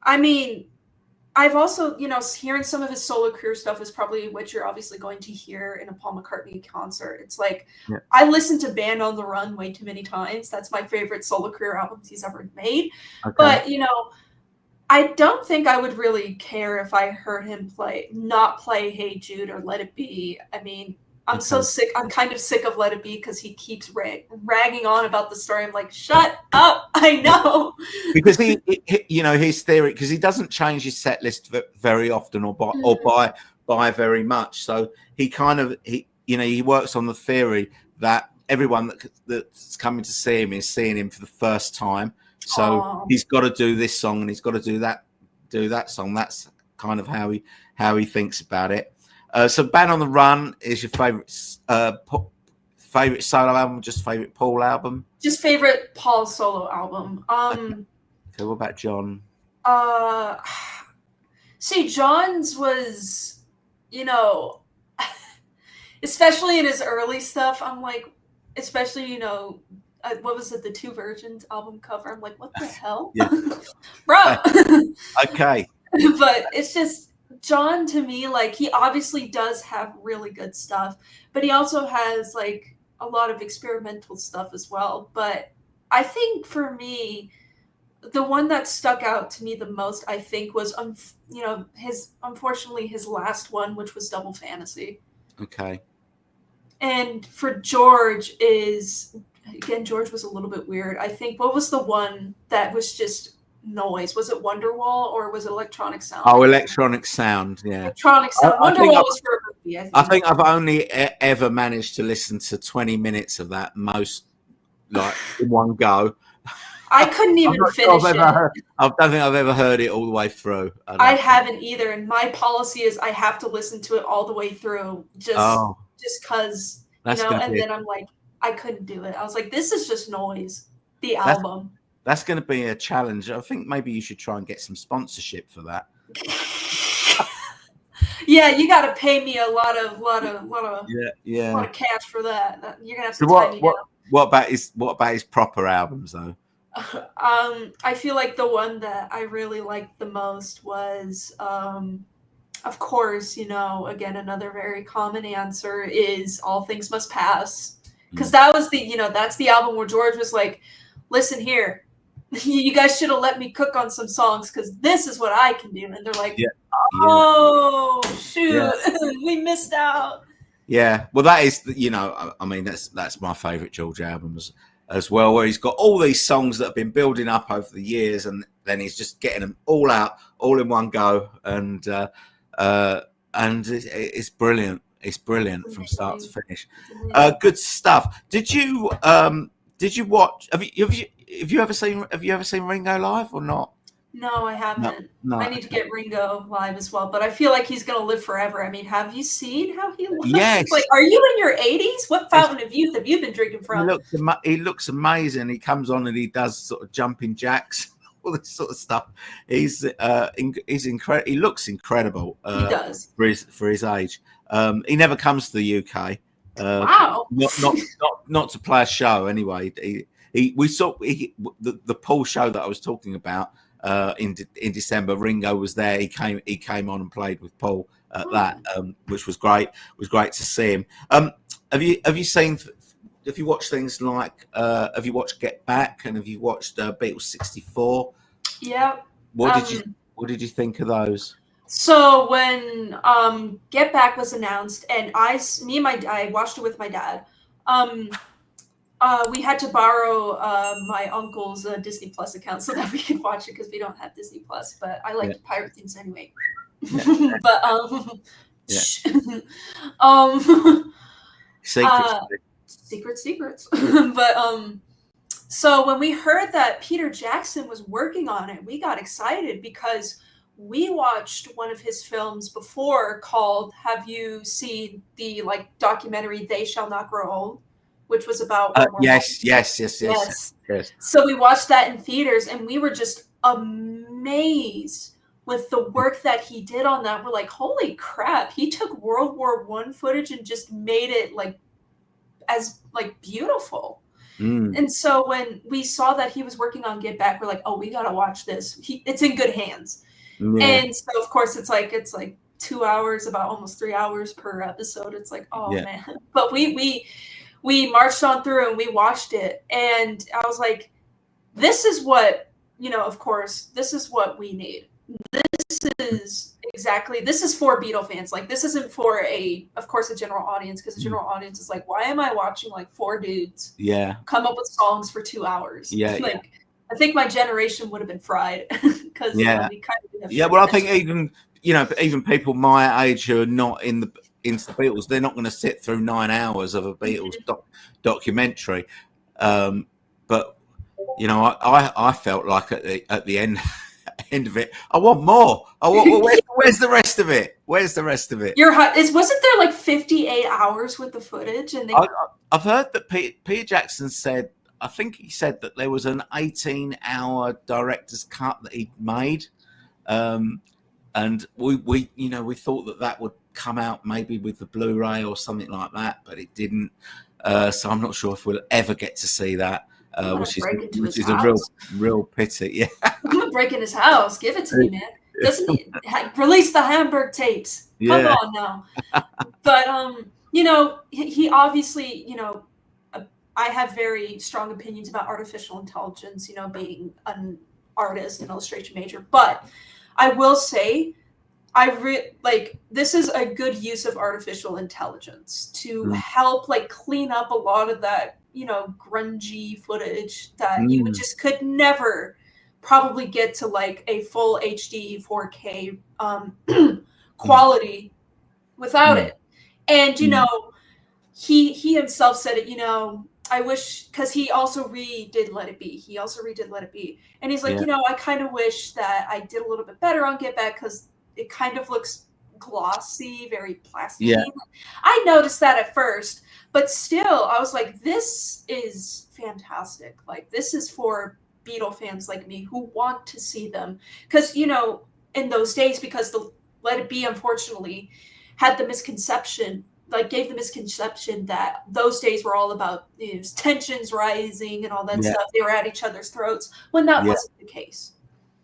S2: I mean, I've also, hearing some of his solo career stuff is probably what you're obviously going to hear in a Paul McCartney concert. It's like, I listened to Band on the Run way too many times. That's my favorite solo career albums he's ever made. Okay. But, I don't think I would really care if I heard him not play Hey Jude or Let It Be. I mean, I'm so sick. I'm kind of sick of Let It Be because he keeps ragging on about the story. I'm like, shut up. I know. Because
S1: his theory, because he doesn't change his set list very often or by very much. So he works on the theory that everyone that's coming to see him is seeing him for the first time. So he's got to do this song and he's got to do that song. That's kind of how he thinks about it. So Band on the Run is your favorite solo album, just favorite Paul album?
S2: Just favorite Paul solo album.
S1: Okay, what about John?
S2: See, John's was, especially in his early stuff, I'm like, especially, what was it, the Two Virgins album cover? I'm like, what the hell? Bro.
S1: Okay.
S2: But it's just, John, to me, like, he obviously does have really good stuff, but he also has, like, a lot of experimental stuff as well. But I think for me, the one that stuck out to me the most, I think, was, unfortunately, his last one, which was Double Fantasy.
S1: Okay.
S2: And for George George was a little bit weird. I think, what was the one that was just noise? Was it Wonderwall or was it Electronic Sound?
S1: Oh, Electronic Sound, yeah.
S2: Electronic Sound. Wonderwall was for a movie,
S1: I think I've only ever managed to listen to 20 minutes of that, most, like, in one go.
S2: I couldn't even finish it.
S1: I don't think I've ever heard it all the way through.
S2: I haven't either, and my policy is I have to listen to it all the way through, just because, and then I'm like, I couldn't do it. I was like, this is just noise, the album.
S1: That's going to be a challenge. I think maybe you should try and get some sponsorship for that.
S2: Yeah, you got to pay me a lot of cash for that. You're gonna have to tie me down.
S1: What about his proper albums though?
S2: I feel like the one that I really liked the most was, of course, again, another very common answer is All Things Must Pass. Because that was that's the album where George was like, listen here, you guys should have let me cook on some songs because this is what I can do. And they're like, shoot, we missed out.
S1: Yeah, well, that is, I mean, that's my favourite George albums as well, where he's got all these songs that have been building up over the years, and then he's just getting them all out, all in one go, and it's brilliant. It's brilliant from start to finish. Good stuff. Did you watch? Have you ever seen Ringo live or not?
S2: No, I
S1: No,
S2: haven't.
S1: no.
S2: I need to get Ringo live as well, but I feel like he's gonna live forever. I mean, have you seen how he looks? It's like,
S1: Yes,
S2: are you in your 80s? What
S1: it's,
S2: fountain of youth have you been drinking
S1: he
S2: from?
S1: looks he looks amazing. He comes on and he does sort of jumping jacks, all this sort of stuff. He's incredible. He looks incredible
S2: He does.
S1: for his age. He never comes to the UK.
S2: Wow.
S1: Not to play a show anyway. We saw the Paul show that I was talking about in December. Ringo was there. He came on and played with Paul at that, which was great. It was great to see him. Have you seen? Have you watched things like? Have you watched Get Back and have you watched Beatles '64?
S2: Yeah.
S1: What did you think of those?
S2: So when Get Back was announced, and I watched it with my dad. We had to borrow my uncle's Disney Plus account so that we could watch it because we don't have Disney Plus. But I like to pirate things anyway.
S1: Yeah.
S2: But
S1: Yeah.
S2: secrets. But so when we heard that Peter Jackson was working on it, we got excited because we watched one of his films before called, have you seen the documentary They Shall Not Grow Old, which was about World War
S1: Yes.
S2: So we watched that in theaters and we were just amazed with the work that he did on that. We're like, holy crap, he took World War I footage and just made it beautiful. And so when we saw that he was working on Get Back, we're like, oh, we gotta watch this. It's in good hands.
S1: Yeah.
S2: And so of course it's like 2 hours, about almost 3 hours per episode. It's like, oh man. But we marched on through and we watched it, and I was like, this is what, of course, this is what we need. This is for Beatle fans. Like, this isn't for of course, a general audience, because the general audience is like, why am I watching four dudes come up with songs for 2 hours? I think my generation would have been fried because we kind of
S1: well, I think even people my age who are not into the Beatles, they're not going to sit through 9 hours of a Beatles documentary. But I felt like at the end of it, I want more. Where's the rest of it? Where's the rest of it?
S2: Wasn't there 58 hours with the footage? And
S1: I've heard that Peter Jackson said, I think he said that there was an 18-hour director's cut that he'd made, and we thought that would come out maybe with the Blu-ray or something like that, but it didn't. So I'm not sure if we'll ever get to see that, which is a real pity. Yeah,
S2: I'm gonna break in his house. Give it to me, man. Doesn't he release the Hamburg tapes? Come on now. But he obviously, I have very strong opinions about artificial intelligence, being an artist and illustration major. But I will say, this is a good use of artificial intelligence to help clean up a lot of that, grungy footage that you could never probably get to a full HD 4K quality without it. And he himself said it, I wish, because he also redid Let It Be. And he's like, I kind of wish that I did a little bit better on Get Back because it kind of looks glossy, very plasticky.
S1: Yeah.
S2: I noticed that at first, but still, I was like, this is fantastic. This is for Beatle fans like me who want to see them. Because, in those days, because the Let It Be, unfortunately, had the misconception, gave the misconception that those days were all about tensions rising and all that stuff. They were at each other's throats, when that wasn't the case.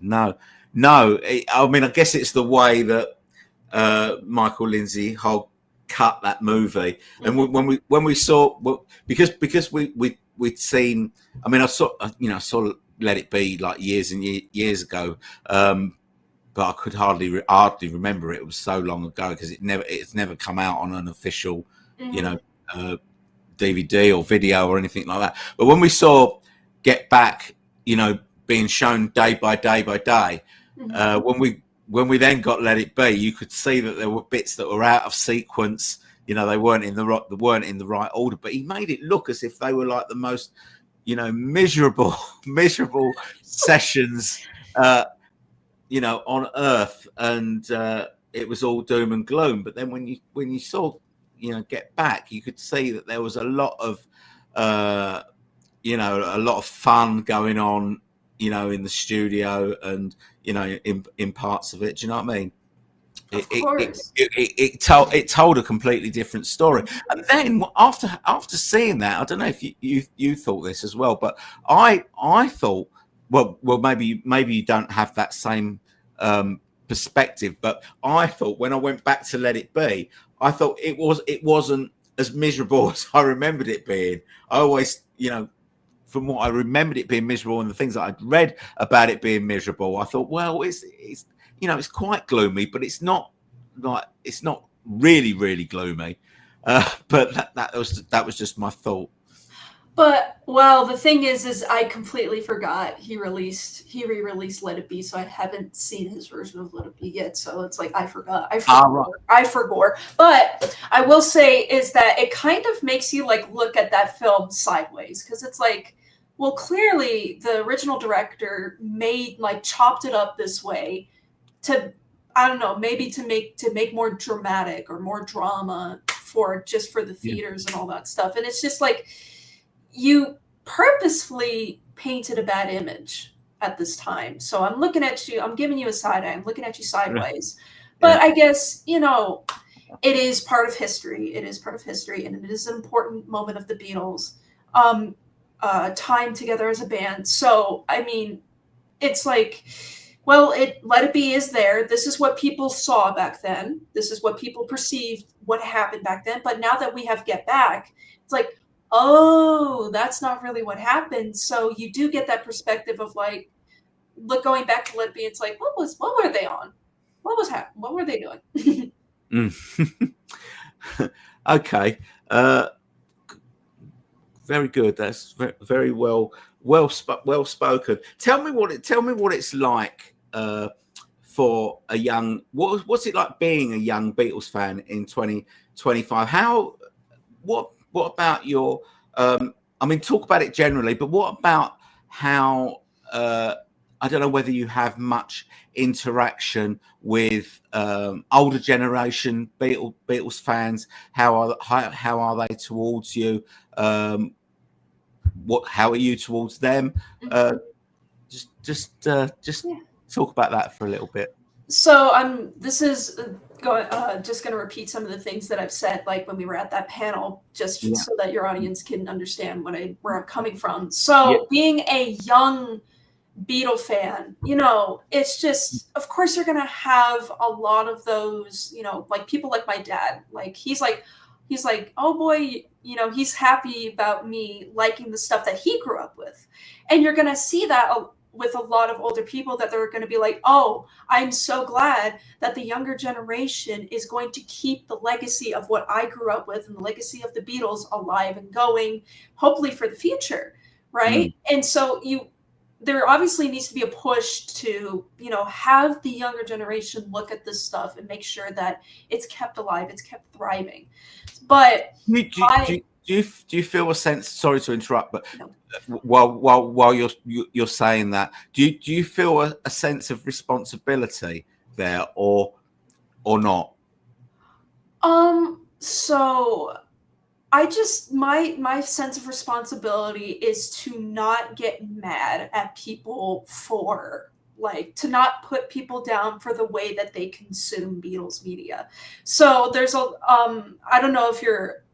S1: No. I mean, I guess it's the way that Michael Lindsay Hogg cut that movie, and when we saw, because we'd seen. I mean, I saw Let It Be years and years ago. But I could hardly remember it. It was so long ago because it's never come out on an official, DVD or video or anything like that. But when we saw Get Back, being shown day by day by day, when we then got Let It Be, you could see that there were bits that were out of sequence. They weren't in the right order. But he made it look as if they were the most, miserable sessions. you know, on Earth, and it was all doom and gloom. But then when you saw, you know, Get Back, you could see that there was a lot of you know, a lot of fun going on, you know, in the studio, and you know, in parts of it. Do you know what I mean?
S2: Of course.
S1: It told a completely different story. And then after seeing that, I don't know if you thought this as well, but I thought, well maybe you don't have that same perspective, but I thought when I went back to Let It Be, I thought it wasn't as miserable as I remembered it being. I always, you know, from what I remembered it being miserable and the things that I'd read about it being miserable, I thought, well, it's you know, it's quite gloomy, but it's not really gloomy. But that was just my thought.
S2: But well, the thing is I completely forgot he re-released Let It Be, so I haven't seen his version of Let It Be yet. So it's like I forgot.
S1: Right.
S2: I forgot. But I will say is that it kind of makes you like look at that film sideways, because it's like, well, clearly the original director made like chopped it up this way to, I don't know, maybe to make more dramatic or more drama for just for the
S1: Yeah.
S2: theaters and all that stuff. And it's just like you purposefully painted a bad image at this time. So I'm looking at you, I'm giving you a side eye, I'm looking at you sideways. But I guess, you know, it is part of history. It is part of history, and it is an important moment of the Beatles' time together as a band. So, I mean, it's like, well, Let It Be is there. This is what people saw back then. This is what people perceived what happened back then. But now that we have Get Back, it's like, oh, that's not really what happened. So you do get that perspective of like, look, going back to Let It Be, it's like, what were they on? What were they doing?
S1: Okay. Very good. That's very well spoken. Tell me what it's like for a young. What's it like being a young Beatles fan in 2025? What about your? I mean, talk about it generally, but what about how? I don't know whether you have much interaction with older generation Beatles fans. How are they towards you? How are you towards them? Just
S2: Yeah.
S1: talk about that for a little bit.
S2: So this is just going to repeat some of the things that I've said, like when we were at that panel, just
S1: Yeah.
S2: so that your audience can understand where I'm coming from. So being a young Beatle fan, you know, it's just, of course, you're going to have a lot of those, you know, like people like my dad, like he's like, oh boy, you know, he's happy about me liking the stuff that he grew up with. And you're going to see that with a lot of older people, that they're going to be like, oh, I'm so glad that the younger generation is going to keep the legacy of what I grew up with and the legacy of the Beatles alive and going, hopefully for the future. Right. And so there obviously needs to be a push to, you know, have the younger generation look at this stuff and make sure that it's kept alive, it's kept thriving. But
S1: do you feel a sense? Sorry to interrupt, but while you're saying that, do you feel a sense of responsibility there, or not?
S2: So I just my sense of responsibility is to not get mad at people for, like, to not put people down for the way that they consume Beatles media. So there's a I don't know if you're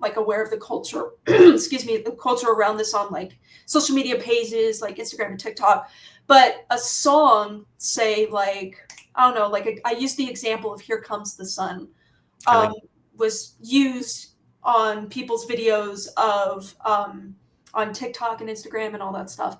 S2: like aware of the culture excuse me, the culture around this on like social media pages like Instagram and TikTok, but a song, say, like, I don't know, like I used the example of Here Comes the Sun, was used on people's videos of on TikTok and Instagram and all that stuff.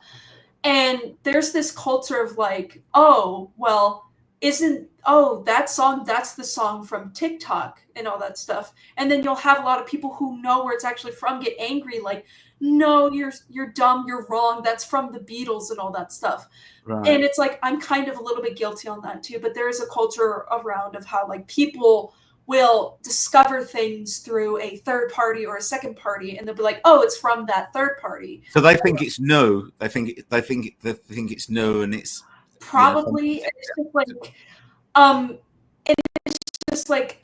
S2: And there's this culture of like, oh, well, that song, that's the song from TikTok and all that stuff. And then you'll have a lot of people who know where it's actually from get angry, like, no, you're dumb, you're wrong, that's from the Beatles and all that stuff.
S1: Right.
S2: And it's like, I'm kind of a little bit guilty on that too, but there is a culture around of how like people will discover things through a third party or a second party, and they'll be like, "Oh, it's from that third party."
S1: So they think it's new. They think it's new, and it's
S2: Probably. It's just like, um, and it's just like,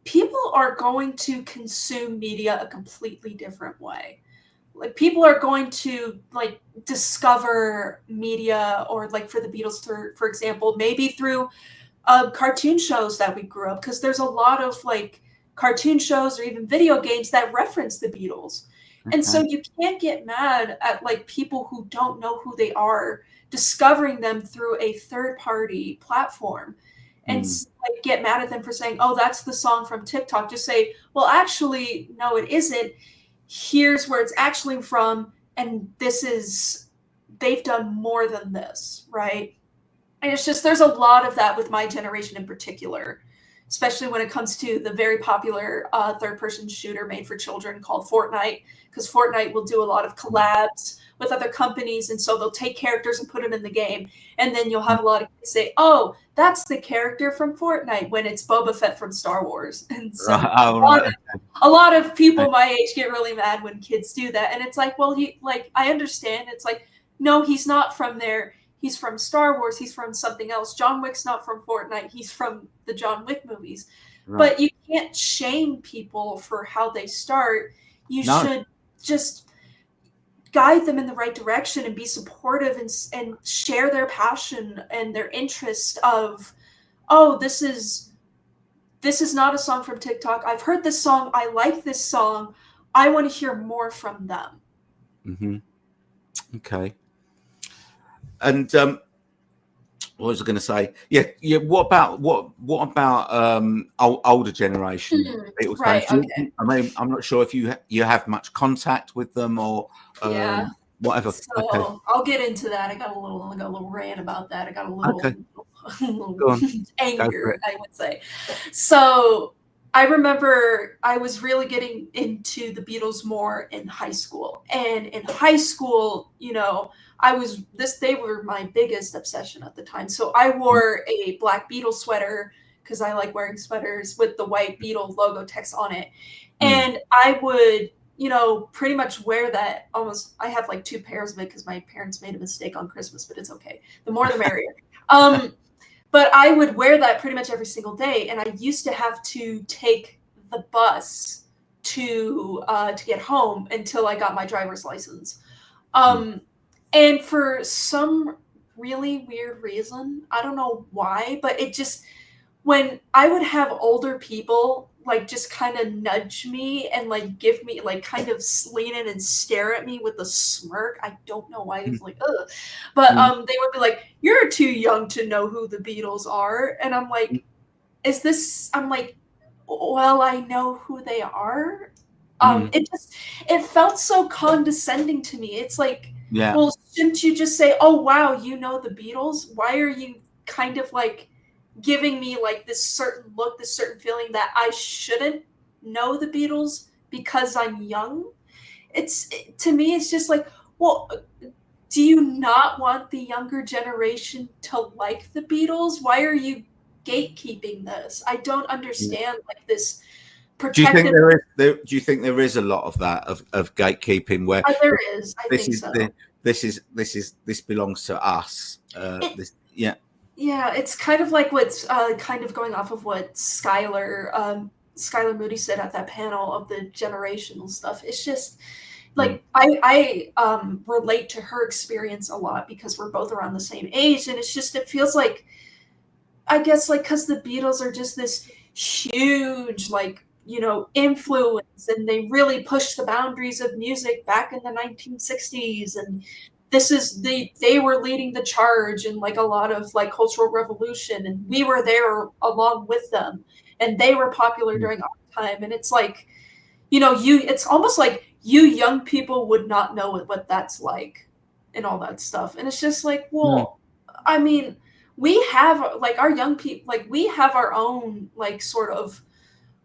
S2: people are going to consume media a completely different way. Like people are going to like discover media, or like for the Beatles, for example, maybe through cartoon shows that we grew up, because there's a lot of like cartoon shows or even video games that reference the Beatles. And so you can't get mad at like people who don't know who they are discovering them through a third party platform, and like get mad at them for saying, oh, that's the song from TikTok. Just say, well, actually, no, it isn't. Here's where it's actually from, and they've done more than this, right? And it's just, there's a lot of that with my generation in particular, especially when it comes to the very popular third-person shooter made for children called Fortnite, because Fortnite will do a lot of collabs with other companies, and so they'll take characters and put them in the game, and then you'll have a lot of kids say, oh, that's the character from Fortnite, when it's Boba Fett from Star Wars. And so a lot of people my age get really mad when kids do that, and it's like, well, I understand. It's like, no, he's not from there. He's from Star Wars. He's from something else. John Wick's not from Fortnite. He's from the John Wick movies. Right. But you can't shame people for how they start. You should just guide them in the right direction and be supportive, and share their passion and their interest of, oh, this is not a song from TikTok. I've heard this song. I like this song. I want to hear more from them.
S1: Mm-hmm. Okay. And what was I going to say? Yeah. What about older generation Beatles fans?
S2: Okay.
S1: I mean, I'm not sure if you have much contact with them or whatever.
S2: So I'll get into that. I got a little rant about that. I got a little anger, I would say. So I remember I was really getting into the Beatles more in high school. And in high school, they were my biggest obsession at the time. So I wore a black Beatles sweater, because I like wearing sweaters with the white Beatles logo text on it. And I would, pretty much wear that almost. I have like 2 pairs of it because my parents made a mistake on Christmas, but it's okay. The more the merrier. But I would wear that pretty much every single day, and I used to have to take the bus to get home until I got my driver's license. And for some really weird reason, I don't know why, but it just, when I would have older people like just kind of nudge me and like give me like kind of lean in and stare at me with a smirk. I don't know why. It's like, ugh. But they would be like, you're too young to know who the Beatles are. And I'm like, I'm like, well, I know who they are. It felt so condescending to me. It's like, well, shouldn't you just say, oh, wow, you know the Beatles? Why are you kind of like giving me like this certain look, this certain feeling that I shouldn't know the Beatles because I'm young? To me, it's just like, well, do you not want the younger generation to like the Beatles? Why are you gatekeeping this? I don't understand like this protective.
S1: Do you think there is a lot of that of gatekeeping where
S2: there is? I think so.
S1: This belongs to us.
S2: Yeah, it's kind of like what's kind of going off of what Skylar Moody said at that panel of the generational stuff. It's just like I relate to her experience a lot because we're both around the same age, and it feels like, I guess, like, because the Beatles are just this huge like influence, and they really pushed the boundaries of music back in the 1960s, and they were leading the charge in like a lot of like cultural revolution, and we were there along with them, and they were popular during our time. And it's like, it's almost like you young people would not know what that's like and all that stuff. And it's just like, well, I mean, we have like our young people, like we have our own like sort of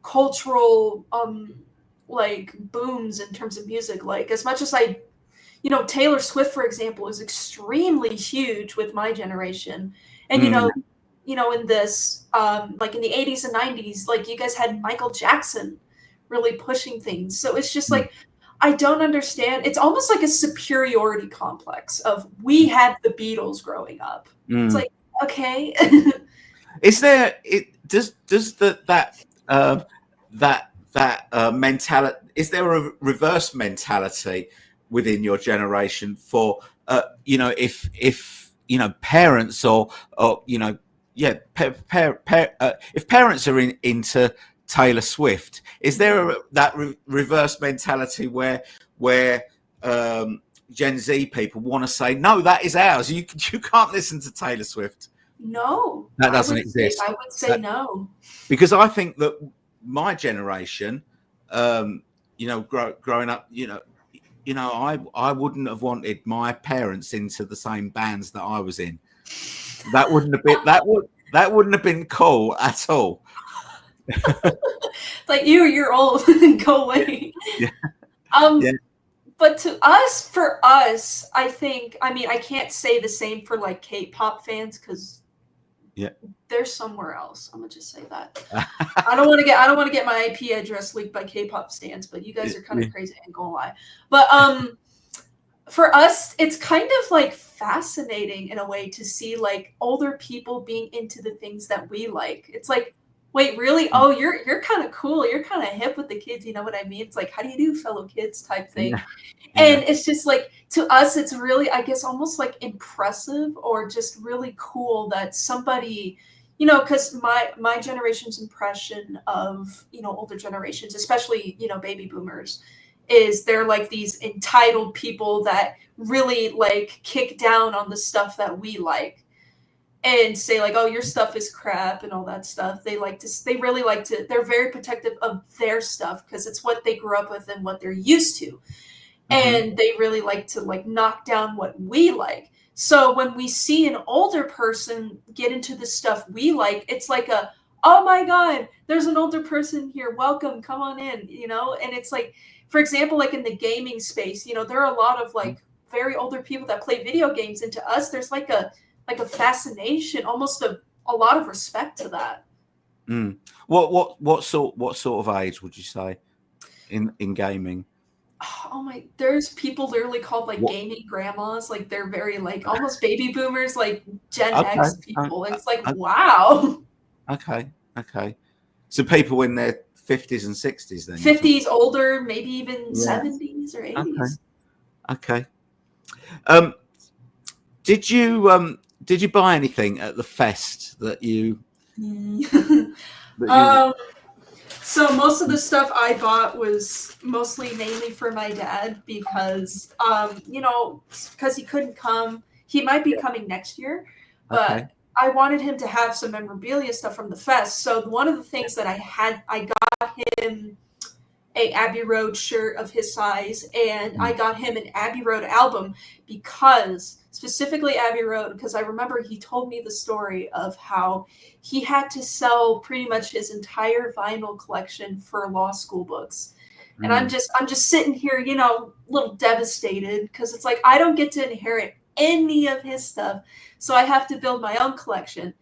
S2: cultural like booms in terms of music. Like, as much as Taylor Swift, for example, is extremely huge with my generation. And, in this, like in the 80s and 90s, like you guys had Michael Jackson really pushing things. So it's just like, I don't understand. It's almost like a superiority complex of we had the Beatles growing up. It's like, okay.
S1: Is there that mentality? Is there a reverse mentality within your generation for if parents or if parents are into Taylor Swift, is there that reverse mentality where Gen Z people want to say no, that is ours. You can't listen to Taylor Swift.
S2: No,
S1: That doesn't exist.
S2: I would say no.
S1: Because I think that my generation, growing up, I wouldn't have wanted my parents into the same bands that I was in. That wouldn't have been that wouldn't have been cool at all.
S2: Like you're old. Go away.
S1: Yeah.
S2: Yeah. But for us, I think, I mean, I can't say the same for like K-pop fans because they're somewhere else. I'm gonna just say that. I don't want to get my IP address leaked by K-pop stans, but you guys are kind of crazy, I ain't gonna lie. But for us, it's kind of like fascinating in a way to see like older people being into the things that we like. It's like, wait, really? Oh, you're kind of cool. You're kind of hip with the kids. You know what I mean? It's like, how do you do, fellow kids type thing. Yeah. And it's just like, to us, it's really, I guess, almost like impressive or just really cool that somebody, because my generation's impression of, older generations, especially, baby boomers, is they're like these entitled people that really like kick down on the stuff that we like. And say like, oh, your stuff is crap and all that stuff. They really like to, they're very protective of their stuff because it's what they grew up with and what they're used to. And they really like to like knock down what we like. So when we see an older person get into the stuff we like, it's like oh my God, there's an older person here. Welcome, come on in, And it's like, for example, like in the gaming space, there are a lot of like very older people that play video games. And to us, there's like a fascination, almost a lot of respect to that.
S1: What sort of age would you say in gaming?
S2: Oh my, there's people literally called like gaming grandmas, like they're very like almost baby boomers, like Gen X people. It's like, wow.
S1: Okay. So people in their 50s and 60s then?
S2: 50s, older, maybe even 70s or 80s.
S1: Okay. Did you buy anything at the fest that you?
S2: So most of the stuff I bought was mainly for my dad because, because he couldn't come. He might be coming next year, but I wanted him to have some memorabilia stuff from the fest. So one of the things that I got him a Abbey Road shirt of his size, and I got him an Abbey Road album because, specifically Abbey Road, because I remember he told me the story of how he had to sell pretty much his entire vinyl collection for law school books. And I'm just sitting here, a little devastated because it's like I don't get to inherit any of his stuff, so I have to build my own collection.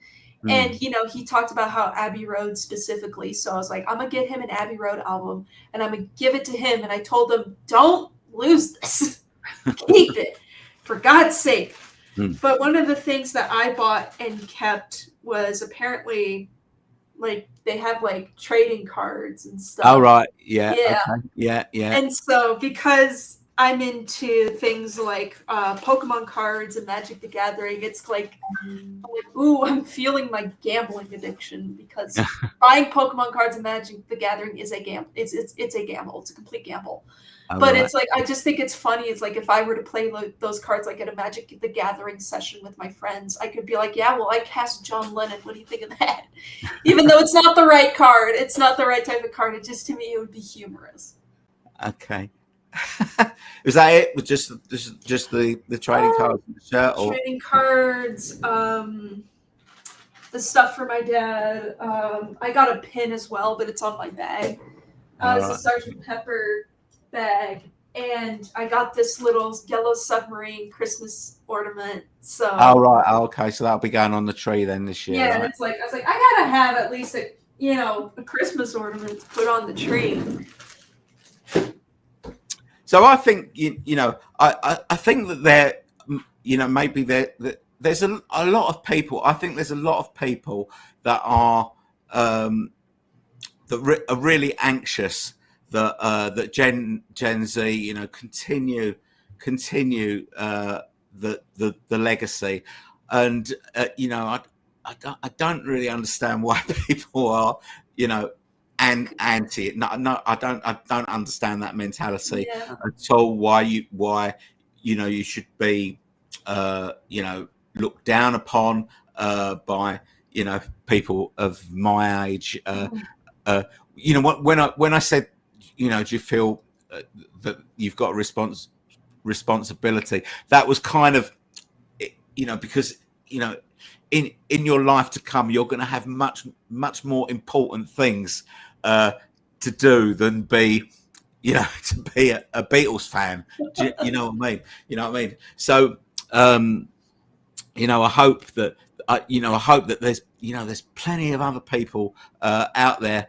S2: And, he talked about how Abbey Road specifically. So I was like, I'm going to get him an Abbey Road album and I'm going to give it to him. And I told him, don't lose this. Keep it, for God's sake. But one of the things that I bought and kept was apparently like they have like trading cards and stuff.
S1: Oh, right. Yeah. Okay. Yeah.
S2: And so because I'm into things like Pokemon cards and Magic the Gathering, it's like, ooh, I'm feeling my gambling addiction because buying Pokemon cards and Magic the Gathering is a gamble. It's a gamble. It's a complete gamble. But it's like, I just think it's funny. It's like if I were to play those cards like at a Magic the Gathering session with my friends, I could be like, yeah, well, I cast John Lennon. What do you think of that? Even though it's not the right card. It's not the right type of card. It just, to me, it would be humorous.
S1: Okay. Was that it? With just the trading cards and the shirt? Or?
S2: Trading cards, the stuff for my dad. I got a pin as well, but it's on my bag. It's a Sgt. Pepper bag, and I got this little yellow submarine Christmas ornament. So.
S1: Oh right. Oh, okay. So that'll be going on the tree then this year.
S2: Yeah,
S1: right?
S2: And it's like I was like, I gotta have at least a Christmas ornament to put on the tree.
S1: So I think I think that maybe there's a lot of people. I think there's a lot of people that are are really anxious that Gen Z continue the legacy, and I don't really understand why people are and anti it. No, I don't understand that mentality
S2: Yeah.
S1: at all. Why you should be looked down upon by people of my age.
S2: Mhm.
S1: When I said, do you feel that you've got a responsibility? That was kind of, because in your life to come, you're going to have much more important things to do than be, to be a Beatles fan. You know what I mean? You know what I mean? So, I hope that there's plenty of other people out there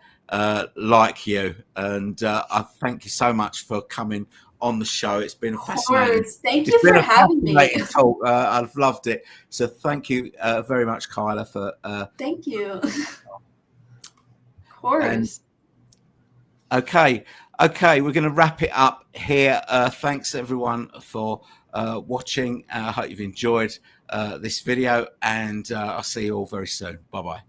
S1: like you, and I thank you so much for coming on the show. It's been
S2: Of
S1: fascinating.
S2: course. Thank
S1: It's
S2: you for
S1: been a
S2: having me.
S1: fascinating talk. I've loved it. So thank you very much, Kyla, for
S2: Thank you. Of
S1: and
S2: course.
S1: okay, we're going to wrap it up here. Thanks everyone for watching. I hope you've enjoyed this video, and I'll see you all very soon. Bye bye.